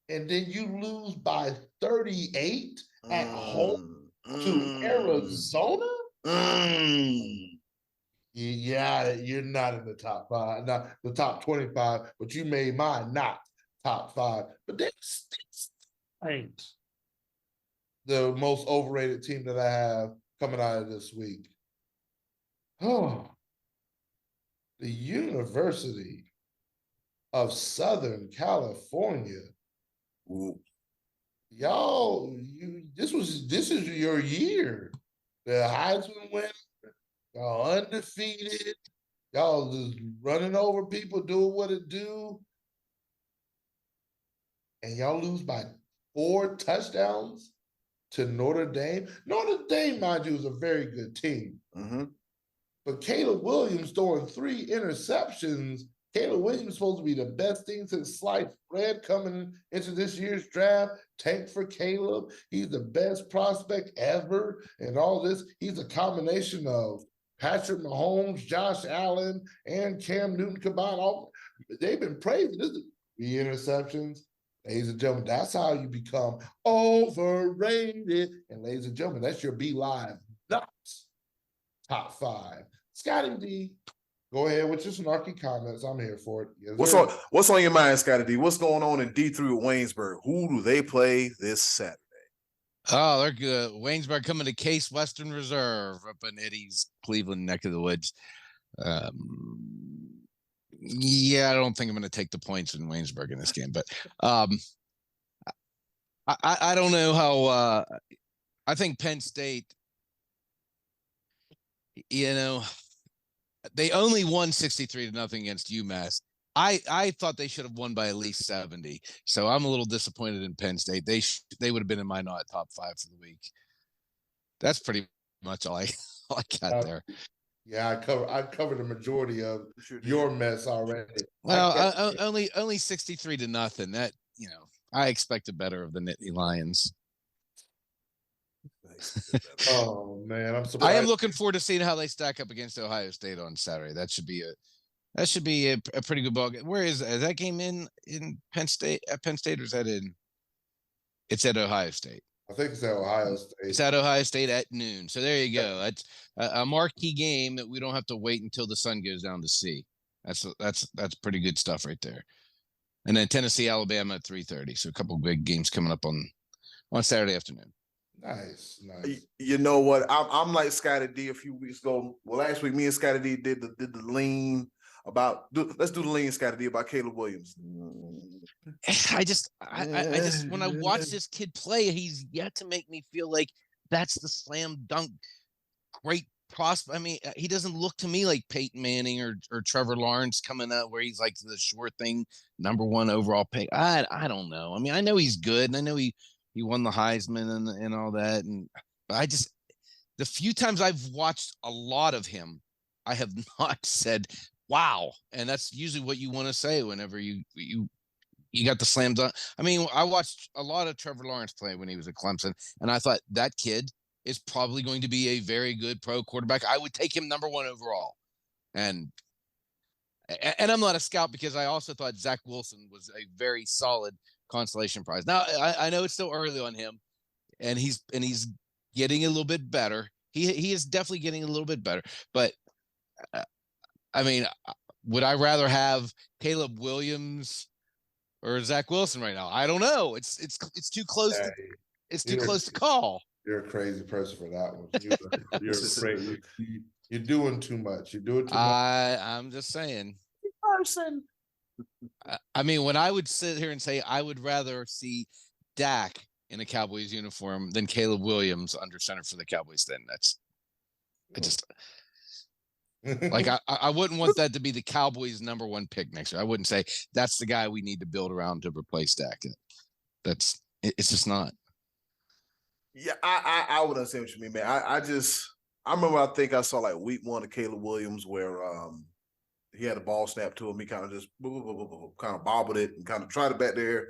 And then you lose by 38 at home to Arizona? Yeah, you're not in the top 5, not the top 25, but you made mine not top 5. But they ain't the most overrated team that I have coming out of this week. Oh, the University of Southern California. Ooh. Y'all, this is your year. The Heisman winner, y'all undefeated. Y'all just running over people, doing what it do. And y'all lose by 4 touchdowns to Notre Dame. Notre Dame, mind you, is a very good team. Mm-hmm. But Caleb Williams throwing 3 interceptions. Caleb Williams is supposed to be the best thing since sliced bread coming into this year's draft. Tank for Caleb. He's the best prospect ever. And all this, he's a combination of Patrick Mahomes, Josh Allen, and Cam Newton combined. They've been praising this. 3 interceptions. Ladies and gentlemen, that's how you become overrated. And ladies and gentlemen, that's your Be Live, not top 5. Scottie D, go ahead with your snarky comments. I'm here for it. Yes, what's on your mind, Scottie D? What's going on in D3 with Waynesburg? Who do they play this Saturday? Oh, they're good. Waynesburg coming to Case Western Reserve up in Eddy's Cleveland neck of the woods. Yeah, I don't think I'm going to take the points in Waynesburg in this game, but I don't know how. I think Penn State, they only won 63-0 against UMass. I thought they should have won by at least 70. So I'm a little disappointed in Penn State. They would have been in my not top 5 for the week. That's pretty much all I got there. Yeah, I covered the majority of your mess already. Well, only 63-0. That I expected better of the Nittany Lions. Oh man, I'm surprised. I am looking forward to seeing how they stack up against Ohio State on Saturday. That should be a pretty good ball game. Where is that game in Penn State? At Penn State, or is that in? It's at Ohio State. I think it's at Ohio State. It's at Ohio State at noon. So there you go. That's a marquee game that we don't have to wait until the sun goes down to see. That's pretty good stuff right there. And then Tennessee, Alabama at 3:30. So a couple of big games coming up on Saturday afternoon. Nice. You know what? I'm like Scottie D a few weeks ago. Well, last week me and Scottie D did the lean about. Let's do the lean, Scottie D, about Caleb Williams. I just when I watch this kid play, he's yet to make me feel like that's the slam dunk great prospect. I mean, he doesn't look to me like Peyton Manning or Trevor Lawrence coming out where he's like the sure thing #1 overall pick. I don't know. I mean, I know he's good, and I know he won the Heisman and all that, but the few times I've watched a lot of him, I have not said wow, and that's usually what you want to say whenever you got the slam dunk. I mean, I watched a lot of Trevor Lawrence play when he was at Clemson, and I thought that kid is probably going to be a very good pro quarterback. I would take him #1 overall. And I'm not a scout because I also thought Zach Wilson was a very solid consolation prize. Now, I know it's still early on him, and he's getting a little bit better. He is definitely getting a little bit better. But, I mean, would I rather have Caleb Williams or Zach Wilson right now. I don't know. It's too close. It's too close to call. You're a crazy person for that one. You're crazy. You're doing too much. You're doing too much. I'm just saying. Person. I mean, when I would sit here and say I would rather see Dak in a Cowboys uniform than Caleb Williams under center for the Cowboys, then I just like I wouldn't want that to be the Cowboys' #1 pick next year. I wouldn't say that's the guy we need to build around to replace Dak. It's just not. Yeah, I would understand what you mean, man. I remember, I think I saw like week 1 of Caleb Williams where he had a ball snap to him. He kind of just kind of bobbled it and kind of tried it back there,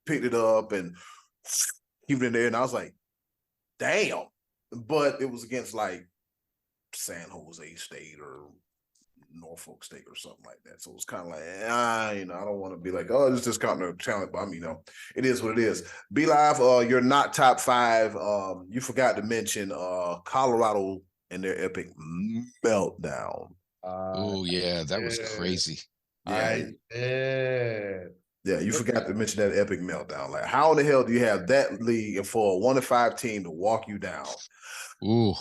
picked it up and keep it in there. And I was like, damn. But it was against like San Jose State or Norfolk State or something like that. So it was kind of like, I don't want to be like, oh, it's just counting their talent. But I mean, it is what it is. Be Live, you're not top 5. You forgot to mention Colorado and their epic meltdown. Oh yeah, that was crazy. Yeah, you forgot to mention that epic meltdown. Like, how in the hell do you have that league and for a 1-5 team to walk you down? Ooh.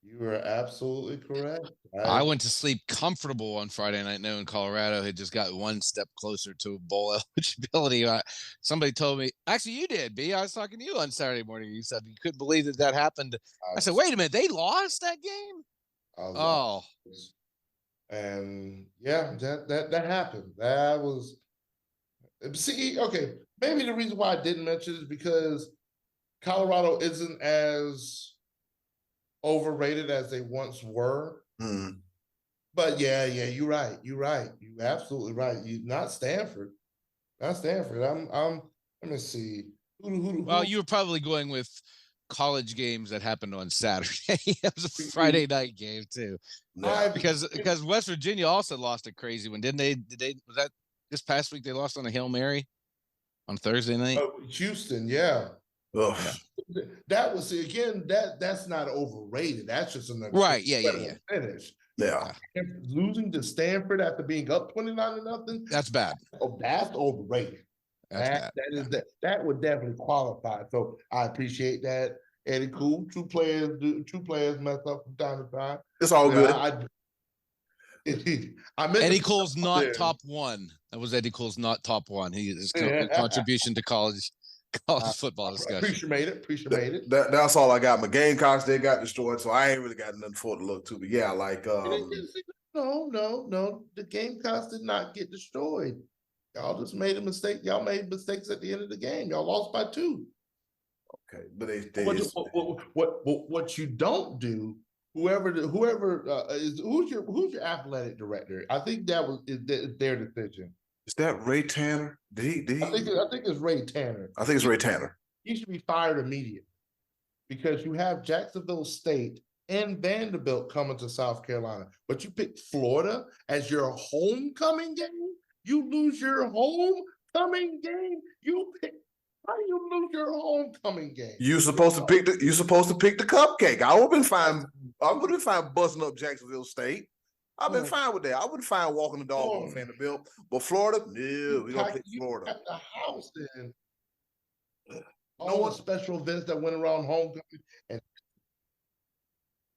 You are absolutely correct. I went to sleep comfortable on Friday night knowing Colorado had just got one step closer to bowl eligibility. Somebody told me, actually you did, B. I was talking to you on Saturday morning. You said you couldn't believe that happened. I said, wait a minute, they lost that game? And yeah, that happened. That was, see, okay, maybe the reason why I didn't mention it is because Colorado isn't as overrated as they once were. But yeah, you're right. You're absolutely right. Not Stanford. Let me see. Well, you were probably going with college games that happened on Saturday. It was a Friday night game too. Yeah. Because West Virginia also lost a crazy one, didn't they? Was that this past week they lost on a Hail Mary on Thursday night? Houston, yeah. That was, again, that's not overrated. That's just an right. Yeah. finish. Yeah. Losing to Stanford after being up 29-0. That's bad. Oh, that's overrated. That would definitely qualify. So I appreciate that, Eddy. Cool. Two players mess up from time to time. It's all good. Eddy Cole's not top 1. That was Eddy Cole's not top 1. His contribution to college football discussion. Appreciate it. That's all I got. My Gamecocks, they got destroyed, so I ain't really got nothing for it to look to. But yeah, like no, the Gamecocks did not get destroyed. Y'all just made a mistake. Y'all made mistakes at the end of the game. Y'all lost by 2. Okay, but what you don't do, who's your athletic director? I think is their decision. Is that Ray Tanner? Did he? I think it's Ray Tanner. I think it's Ray Tanner. He should be fired immediately because you have Jacksonville State and Vanderbilt coming to South Carolina, but you pick Florida as your homecoming game. You lose your homecoming game. How do you lose your homecoming game? You're supposed to pick the cupcake. I would have been fine. I would have been fine busting up Jacksonville State. I've been fine with that. I wouldn't find walking the dog on Vanderbilt. But Florida, no, we don't pick Florida. At the house, then. All the special events that went around homecoming. And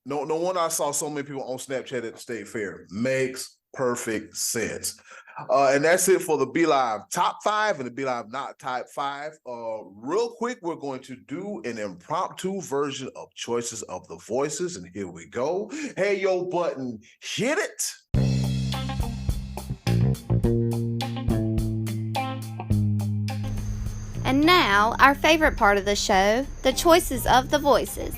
no wonder I saw so many people on Snapchat at the State Fair. Makes perfect sense. And that's it for the Be Live top 5 and the Be Live not top 5. Real quick, we're going to do an impromptu version of Choices of the Voices, and here we go. Hey, yo, button, hit it. And now, our favorite part of the show, the Choices of the Voices.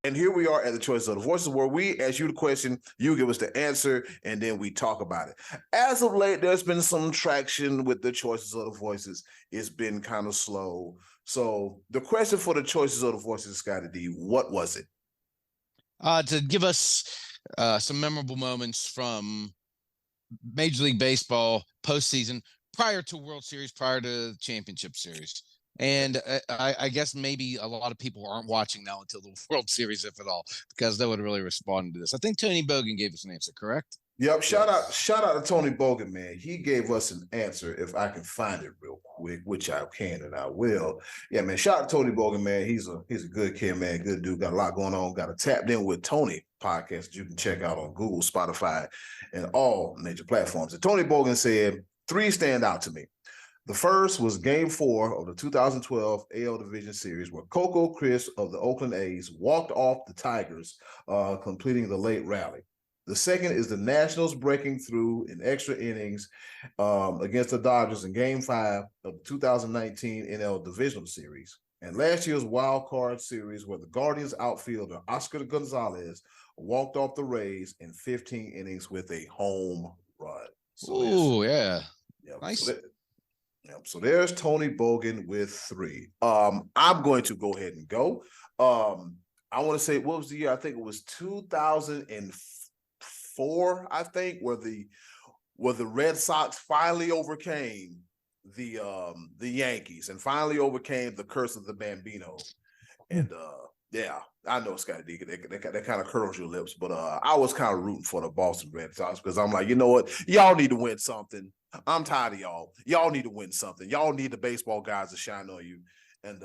And here we are at the Choices of the Voices, where we ask you the question, you give us the answer, and then we talk about it. As of late, there's been some traction with the Choices of the Voices. It's been kind of slow. So the question for the Choices of the Voices, Scottie D, what was it? To give us some memorable moments from Major League Baseball postseason, prior to World Series, prior to the Championship Series. And I guess maybe a lot of people aren't watching now until the World Series, if at all, because they would really respond to this. I think Tony Bogan gave us an answer, correct? Yep. Shout out to Tony Bogan, man. He gave us an answer if I can find it real quick, which I can and I will. Yeah, man. Shout out to Tony Bogan, man. He's a good kid, man. Good dude. Got a lot going on. Got a Tapped In with Tony podcast that you can check out on Google, Spotify, and all major platforms. And Tony Bogan said 3 stand out to me. The first was Game 4 of the 2012 AL Division Series, where Coco Chris of the Oakland A's walked off the Tigers, completing the late rally. The second is the Nationals breaking through in extra innings against the Dodgers in Game 5 of the 2019 NL Divisional Series. And last year's wild card series, where the Guardians outfielder Oscar Gonzalez walked off the Rays in 15 innings with a home run. Oh, yeah. Yep, nice. So there's Tony Bogan with 3. I'm going to go ahead and go. I want to say, what was the year? I think it was 2004, I think, where the Red Sox finally overcame the Yankees and finally overcame the curse of the Bambino. And yeah, I know, Scottie D, that kind of curls your lips, but I was kind of rooting for the Boston Red Sox because I'm like, you know what? Y'all need to win something. I'm tired of y'all. Y'all need to win something. Y'all need the baseball guys to shine on you. And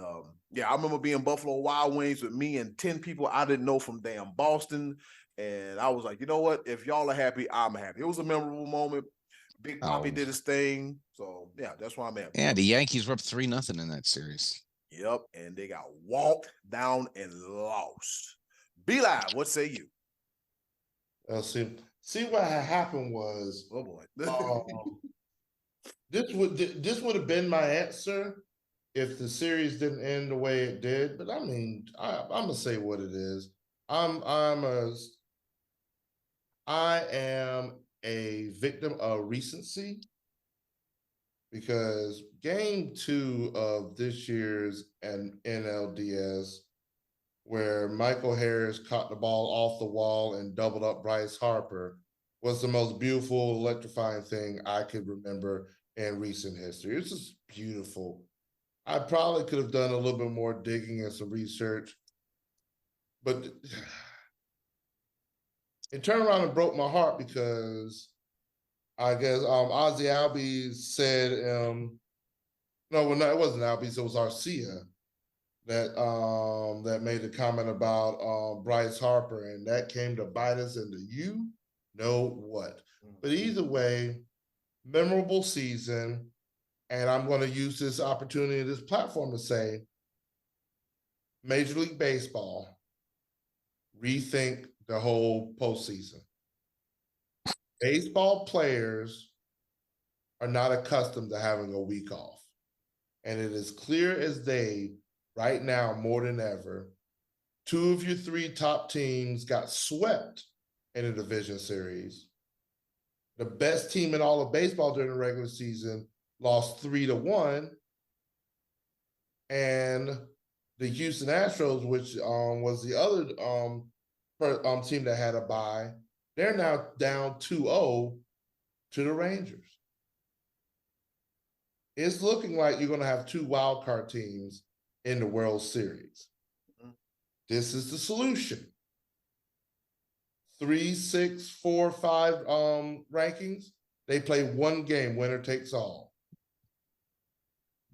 yeah, I remember being Buffalo Wild Wings with me and 10 people I didn't know from damn Boston. And I was like, you know what? If y'all are happy, I'm happy. It was a memorable moment. Big Papi did his thing. So yeah, that's why I'm at. Yeah, the Yankees were up 3-0 in that series. Yep, and they got walked down and lost. Be Live, what say you? See what had happened was, oh boy, this would have been my answer if the series didn't end the way it did. But I mean, I'm gonna say what it is. I am a victim of recency, because Game 2 of this year's NLDS, where Michael Harris caught the ball off the wall and doubled up Bryce Harper, was the most beautiful, electrifying thing I could remember in recent history. It's just beautiful. I probably could have done a little bit more digging and some research, but it turned around and broke my heart, because I guess Ozzy Albies said, no, it wasn't Albies, it was Arcia that made a comment about Bryce Harper, and that came to bite us into you know what. But either way, memorable season, and I'm going to use this opportunity, this platform, to say, Major League Baseball, rethink the whole postseason. Baseball players are not accustomed to having a week off. And it is clear as day right now, more than ever, 2 of your 3 top teams got swept in a division series. The best team in all of baseball during the regular season lost 3-1. And the Houston Astros, which was the other team that had a bye, they're now down 2-0 to the Rangers. It's looking like you're going to have 2 wild card teams in the World Series. This is the solution. 3, 6, 4, 5 rankings. They play 1 game, winner takes all.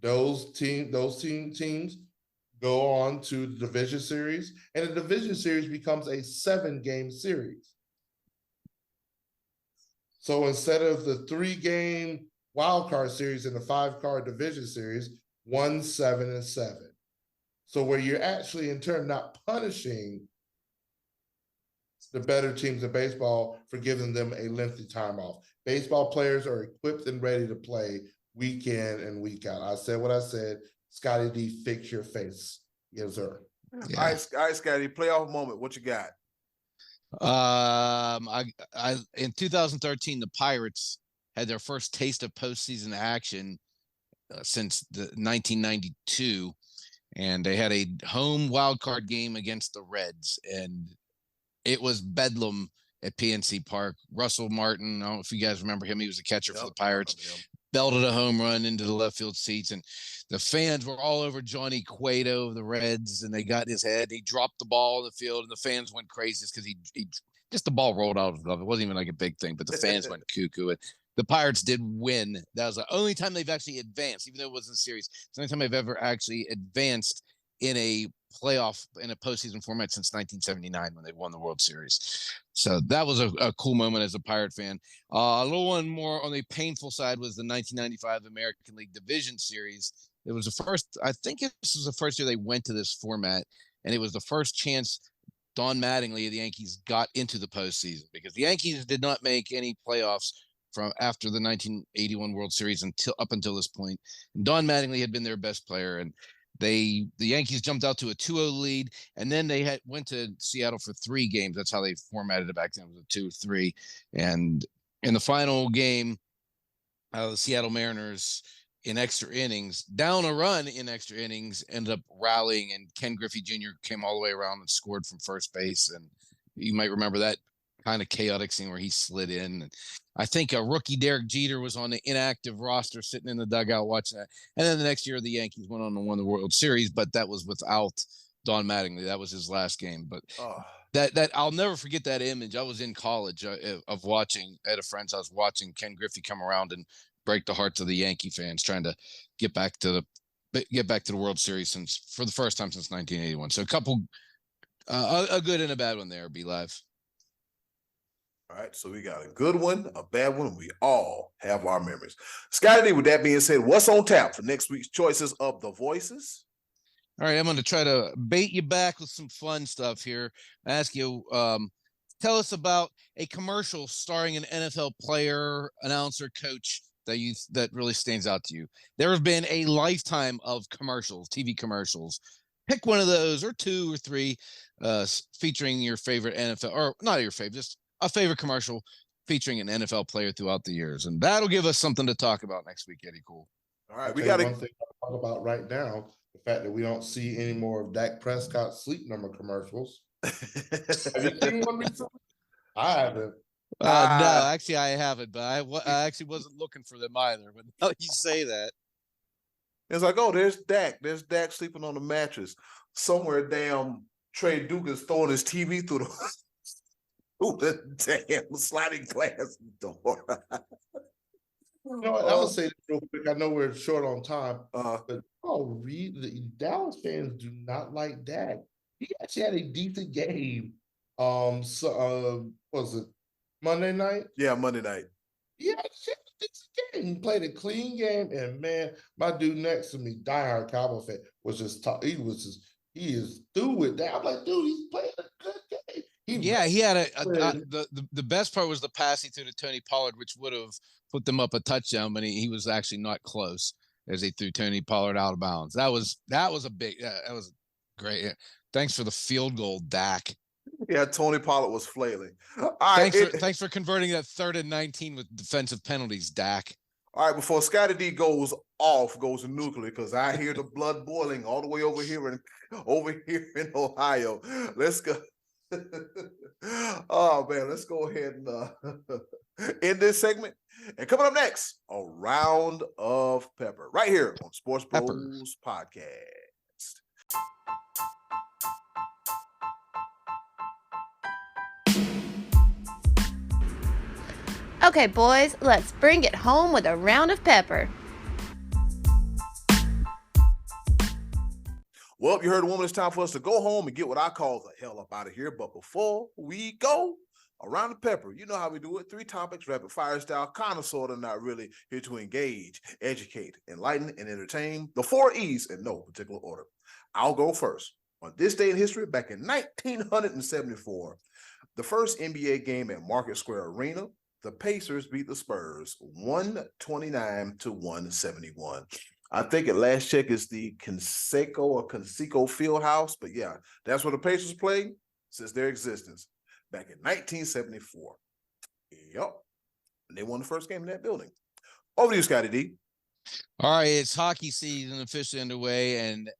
Those teams go on to the division series, and the division series becomes a 7-game series. So instead of the 3-game wild card series and the 5-card division series, 1, 7, and 7. So where you're actually in turn not punishing the better teams in baseball for giving them a lengthy time off. Baseball players are equipped and ready to play week in and week out. I said what I said. Scottie D, fix your face. Yes, sir. Yeah. All right, Scottie, playoff moment. What you got? In 2013, the Pirates had their first taste of postseason action since 1992, and they had a home wild card game against the Reds, and it was bedlam at PNC Park. Russell Martin, I don't know if you guys remember him. He was a catcher for the Pirates. Belted a home run into the left field seats, and the fans were all over Johnny Cueto of the Reds, and they got his head. He dropped the ball in the field, and the fans went crazy because he just the ball rolled out of the glove. It wasn't even like a big thing, but the fans went cuckoo. The Pirates did win. That was the only time they've actually advanced, even though it wasn't a series. It's the only time they've ever actually advanced in a playoff, in a postseason format since 1979 when they won the World Series. So that was a cool moment as a Pirate fan. A little one more on the painful side was the 1995 American League Division Series. It was the first, I think this was the first year they went to this format, and it was the first chance Don Mattingly of the Yankees got into the postseason, because the Yankees did not make any playoffs from after the 1981 World Series until this point. And Don Mattingly had been their best player, and the Yankees jumped out to a 2-0 lead, and then they went to Seattle for 3 games. That's how they formatted it back then. It was a 2-3. And in the final game, the Seattle Mariners, in extra innings, down a run in extra innings, ended up rallying, and Ken Griffey Jr. came all the way around and scored from first base. And you might remember that kind of chaotic scene where he slid in. And I think a rookie Derek Jeter was on the inactive roster sitting in the dugout watching that. And then the next year the Yankees went on to win the World Series, but that was without Don Mattingly. That was his last game. But that I'll never forget that image. I was in college of watching at a friend's house, watching Ken Griffey come around and break the hearts of the Yankee fans, trying to get back to the World Series for the first time since 1981. So a good and a bad one there, Be Live. All right, so we got a good one, a bad one. We all have our memories. Scottie D, with that being said, what's on tap for next week's choices of the voices? All right, I'm going to try to bait you back with some fun stuff here. I ask you, tell us about a commercial starring an NFL player, announcer, coach that really stands out to you. There have been a lifetime of commercials, TV commercials. Pick one of those, or 2 or 3, featuring your favorite NFL, or not your favorite, just a favorite commercial featuring an NFL player throughout the years. And that'll give us something to talk about next week, Eddy. Cool. All right, we got one thing to talk about right now, the fact that we don't see any more of Dak Prescott's sleep number commercials. Have you seen one recently? I haven't. No, actually I haven't, but I actually wasn't looking for them either. But now you say that, it's like, oh, there's Dak. There's Dak sleeping on the mattress. Somewhere damn Trey Duke is throwing his TV through the damn sliding glass door. You know what, I'm gonna say this real quick. I know we're short on time, but the Dallas fans do not like Dak. He actually had a decent game. Was it Monday night? Yeah, Monday night. Yeah, he had a decent game. He played a clean game, and man, my dude next to me, diehard Cowboy fan, was just he is through with that. I'm like, dude, he's playing a good game. He had the best part was the pass he threw to Tony Pollard, which would have put them up a touchdown, but he was actually not close as they threw Tony Pollard out of bounds. That was great. Thanks for the field goal, Dak. Yeah, Tony Pollard was flailing. Thanks for converting that 3rd and 19 with defensive penalties, Dak. All right, before Scottie D goes nuclear, because I hear the blood boiling all the way over here in Ohio. Let's go. Oh man, let's go ahead and end this segment. And coming up next, a round of pepper right here on Sports Bros Podcast. Okay, boys, let's bring it home with a round of pepper. Well, you heard, woman, it's time for us to go home and get what I call the hell up out of here. But before we go, a round of pepper. You know how we do it. 3 topics, rapid fire style, kind of, sort of, not really, here to engage, educate, enlighten, and entertain. The 4 E's in no particular order. I'll go first. On this day in history, back in 1974, the first NBA game at Market Square Arena, the Pacers beat the Spurs 129-171. I think at last check is the Conseco Fieldhouse, but yeah, that's where the Pacers played since their existence back in 1974. Yep, and they won the first game in that building. Over to you, Scottie D. All right, it's hockey season officially underway, and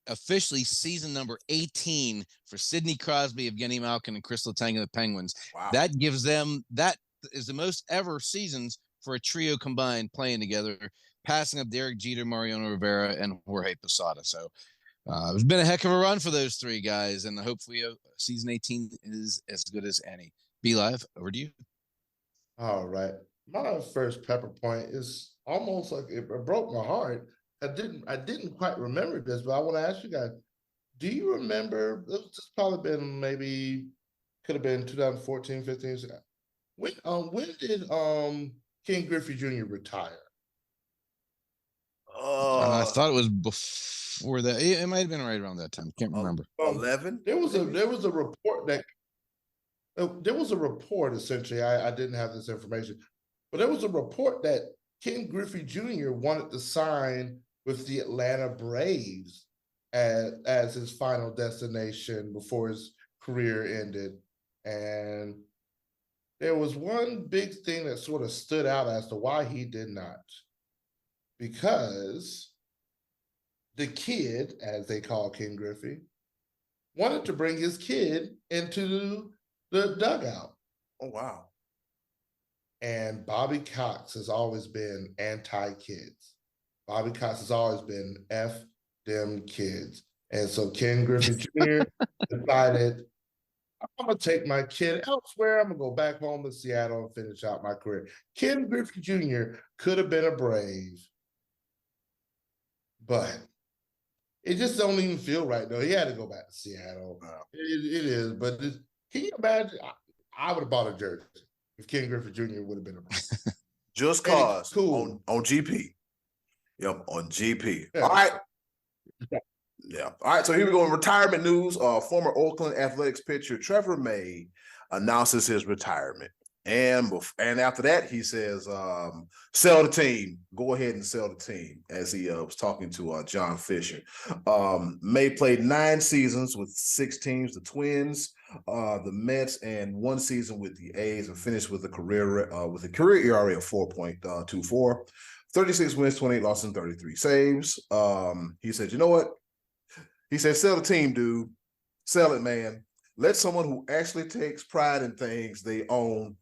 officially season number 18 for Sidney Crosby, Evgeny Malkin, and Chris Letang of the Penguins. Wow. That is the most ever seasons for a trio combined playing together, passing up Derek Jeter, Mariano Rivera, and Jorge Posada. So it's been a heck of a run for those 3 guys, and hopefully season 18 is as good as any. Be Live, over to you. All right. My first pepper point is almost like it broke my heart. I didn't quite remember this, but I want to ask you guys, do you remember, it's probably been maybe, could have been 2014, 15. When did Ken Griffey Jr. retire? I thought it was before that. It might have been right around that time. Can't remember. 11. There was a report that there was a report, essentially. I didn't have this information, but there was a report that Ken Griffey Jr. wanted to sign with the Atlanta Braves as his final destination before his career ended. And there was one big thing that sort of stood out as to why he did not. Because the kid, as they call Ken Griffey, wanted to bring his kid into the dugout. Oh, wow. And Bobby Cox has always been anti-kids. Bobby Cox has always been F them kids. And so Ken Griffey Jr. decided, I'm going to take my kid elsewhere. I'm going to go back home to Seattle and finish out my career. Ken Griffey Jr. could have been a Brave, but it just don't even feel right, though. He had to go back to Seattle. Wow. It is, but can you imagine? I would have bought a jersey if Ken Griffey Jr. would have been a Brave. Just cause. Cool. On GP. Yep, on GP. Yeah. All right. Yeah. All right, so here we go in retirement news. Former Oakland Athletics pitcher Trevor May announces his retirement. And after that, he says, sell the team. Go ahead and sell the team, as he was talking to John Fisher. May played 9 seasons with 6 teams, the Twins, the Mets, and 1 season with the A's, and finished with a career ERA of 4.24, 36 wins, 28 losses, and 33 saves. He said, you know what? He said, sell the team, dude. Sell it, man. Let someone who actually takes pride in things they own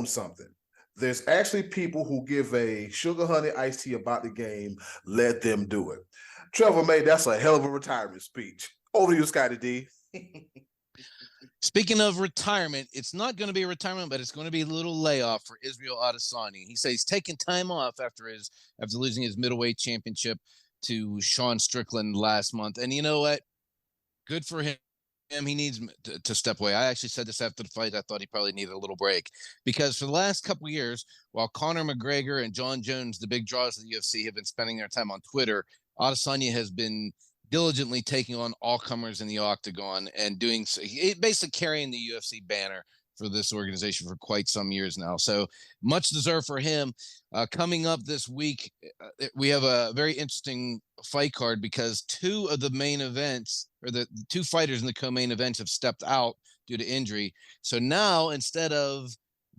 something. There's actually people who give a sugar honey iced tea about the game. Let them do it. Trevor May, that's a hell of a retirement speech. Over to you, Scottie D. Speaking of retirement, it's not going to be a retirement, but it's going to be a little layoff for Israel Adesanya. He says he's taking time off after losing his middleweight championship to Sean Strickland last month. And you know what? Good for him. He needs to step away. I actually said this after the fight. I thought he probably needed a little break because for the last couple of years, while Conor McGregor and John Jones, the big draws of the UFC, have been spending their time on Twitter, Adesanya has been diligently taking on all comers in the octagon and doing so, basically carrying the UFC banner for this organization for quite some years now. So much deserved for him. Coming up this week, we have a very interesting fight card because 2 of the main events, or the 2 fighters in the co-main events, have stepped out due to injury. So now, instead of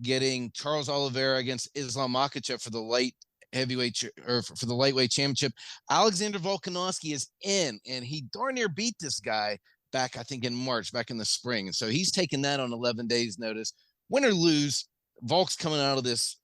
getting Charles Oliveira against Islam Makhachev for the light heavyweight or for the lightweight championship, Alexander Volkanovski is in, and he darn near beat this guy back, I think, in March, back in the spring. And so he's taking that on 11 days notice. Win or lose, Volk's coming out of this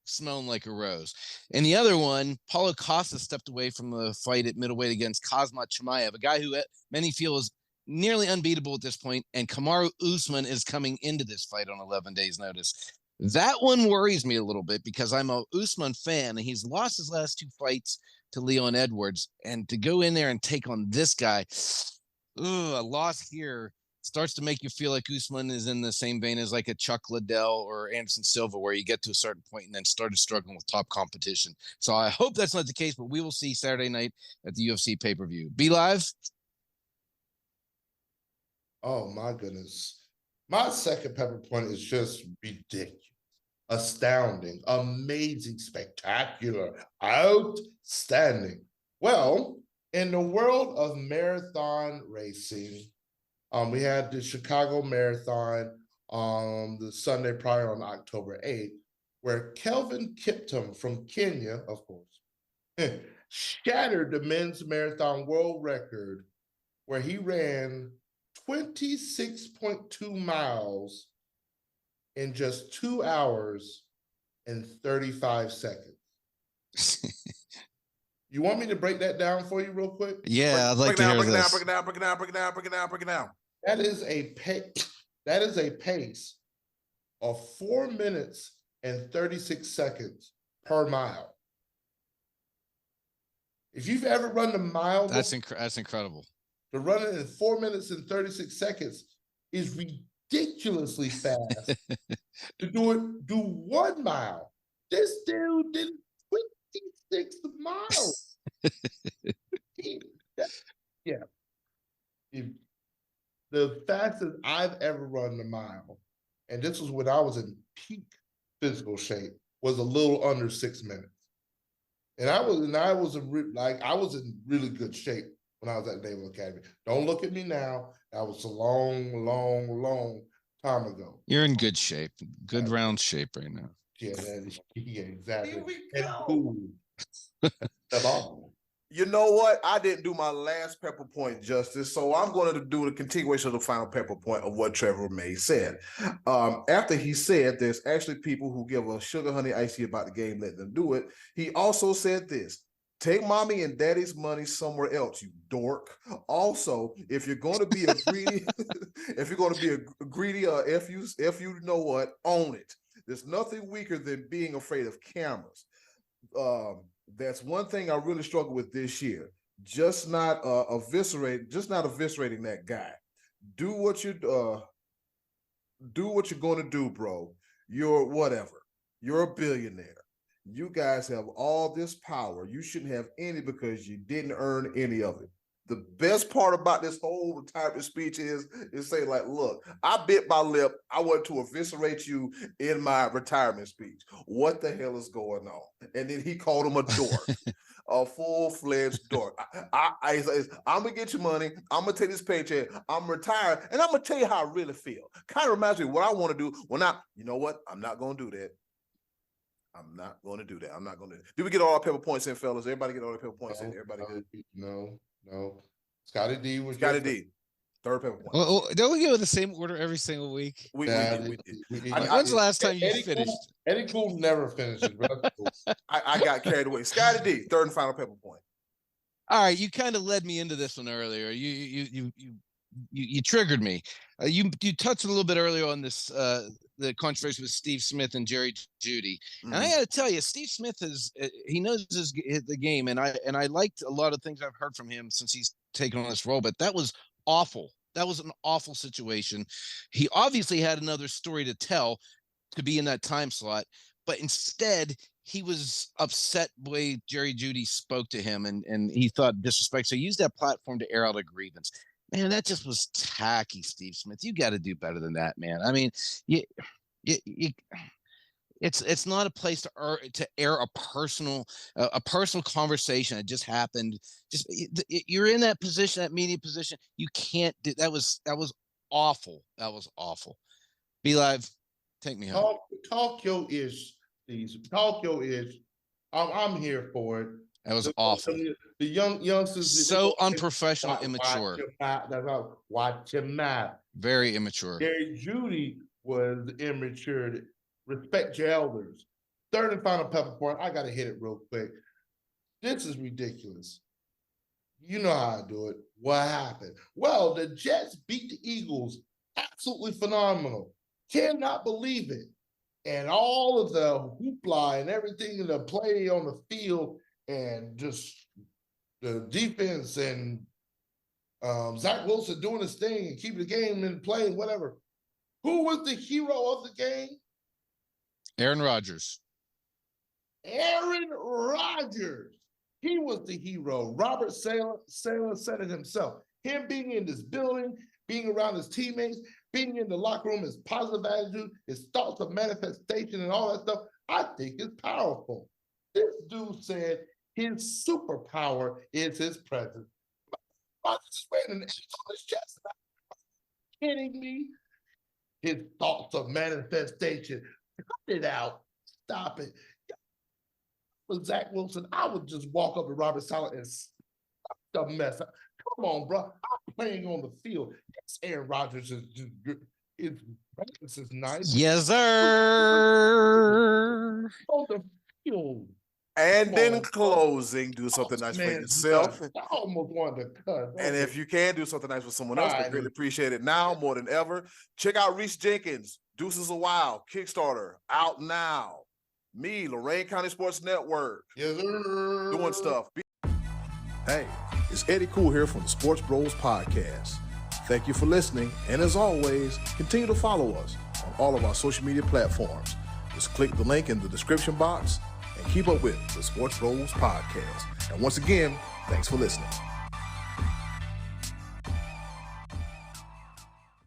smelling like a rose. And the other one, Paulo Costa stepped away from the fight at middleweight against Khamzat Chimaev, a guy who many feel is nearly unbeatable at this point. And Kamaru Usman is coming into this fight on 11 days notice. That one worries me a little bit because I'm a Usman fan, and he's lost his last 2 fights to Leon Edwards. And to go in there and take on this guy, a loss here starts to make you feel like Usman is in the same vein as like a Chuck Liddell or Anderson Silva, where you get to a certain point and then started struggling with top competition. So I hope that's not the case, but we will see Saturday night at the UFC pay-per-view. Be Live. Oh, my goodness. My second pepper point is just ridiculous, astounding, amazing, spectacular, outstanding. Well, in the world of marathon racing, we had the Chicago Marathon the Sunday prior on October 8th, where Kelvin Kiptum from Kenya, of course, shattered the men's marathon world record, where he ran 26.2 miles in just 2 hours and 35 seconds. You want me to break that down for you real quick? Yeah, I'd like to hear this. Break it down. That is a pace of 4 minutes and 36 seconds per mile. If you've ever run the mile, that's incredible. To run it in 4 minutes and 36 seconds is ridiculously fast. To do 1 mile, this dude did 26 miles. Yeah. The fastest I've ever run the mile, and this was when I was in peak physical shape, was a little under 6 minutes. And I was in really good shape when I was at Naval Academy. Don't look at me now. That was a long, long, long time ago. You're in good shape, good round shape right now. Yeah, exactly. Here we And go. cool. That's awesome. You know what? I didn't do my last pepper point justice, so I'm going to do the continuation of the final pepper point of what Trevor May said. After he said there's actually people who give a sugar honey iced tea about the game, let them do it. He also said this: take mommy and daddy's money somewhere else, you dork. Also, if you're going to be a greedy, if you're going to be a greedy, if you know what, own it. There's nothing weaker than being afraid of cameras. That's one thing I really struggle with this year. Just not eviscerating that guy. Do what you're going to do, bro. You're whatever. You're a billionaire. You guys have all this power. You shouldn't have any because you didn't earn any of it. The best part about this whole retirement speech is saying, like, look, I bit my lip. I want to eviscerate you in my retirement speech. What the hell is going on? And then he called him a dork, a full-fledged dork. I'm going to get your money. I'm going to take this paycheck. I'm retired. And I'm going to tell you how I really feel. Kind of reminds me of what I want to do when you know what? I'm not going to do that. I'm not going to do that. I'm not going to. Did we get all our pepper points in, fellas? Everybody get all the pepper points in? Everybody good? No. Scottie D was Scottie D. Third pepper point. Well, don't we go the same order every single week? We did. When's the last time you finished? Eddy Cool never finishes. I got carried away. Scottie D, third and final pepper point. All right, you kind of led me into this one earlier. You triggered me. You touched a little bit earlier on this the controversy with Steve Smith and Jerry Jeudy, and I got to tell you, Steve Smith he knows the game, and I liked a lot of things I've heard from him since he's taken on this role. But that was awful. That was an awful situation. He obviously had another story to tell to be in that time slot, but instead he was upset the way Jerry Jeudy spoke to him, and he thought disrespect. So he used that platform to air out a grievance. Man, that just was tacky, Steve Smith. You got to do better than that, man. I mean, it's not a place to air a personal conversation that just happened. Just you're in that position, that media position. You can't do that. Was awful. That was awful. Be Live, take me home. Talk your ish, please. Talk your ish. I'm here for it. That was awful. The youngsters so unprofessional, immature. Watch your mouth. Very immature. Jerry Jeudy was immature. Respect your elders. Third and final pepper point. I gotta hit it real quick. This is ridiculous. You know how I do it. What happened? Well, the Jets beat the Eagles. Absolutely phenomenal. Cannot believe it. And all of the hoopla and everything in the play on the field and just the defense and Zach Wilson doing his thing and keeping the game in play, whatever. Who was the hero of the game? Aaron Rodgers. Aaron Rodgers. He was the hero. Robert Saleh said it himself. Him being in this building, being around his teammates, being in the locker room, his positive attitude, his thoughts of manifestation and all that stuff, I think is powerful. This dude said his superpower is his presence. Rodgers is wearing an X on his chest. Kidding me? His thoughts of manifestation. Cut it out. Stop it. With Zach Wilson, I would just walk up to Robert Saleh and stop the mess. Come on, bro. I'm playing on the field. Yes, Aaron Rodgers is just good. This is nice. Yes, sir. On the field. And then closing, do something nice for yourself. I almost wanted to cut. And if you can do something nice for someone else, I greatly appreciate it now more than ever. Check out Reese Jenkins. Deuces a Wild, Kickstarter, out now. Me, Lorain County Sports Network, Yes, sir. doing stuff. Hey, it's Eddy Cool here from the Sports Bros Podcast. Thank you for listening, and as always, continue to follow us on all of our social media platforms. Just click the link in the description box and keep up with the Sports Bros Podcast. And once again, thanks for listening.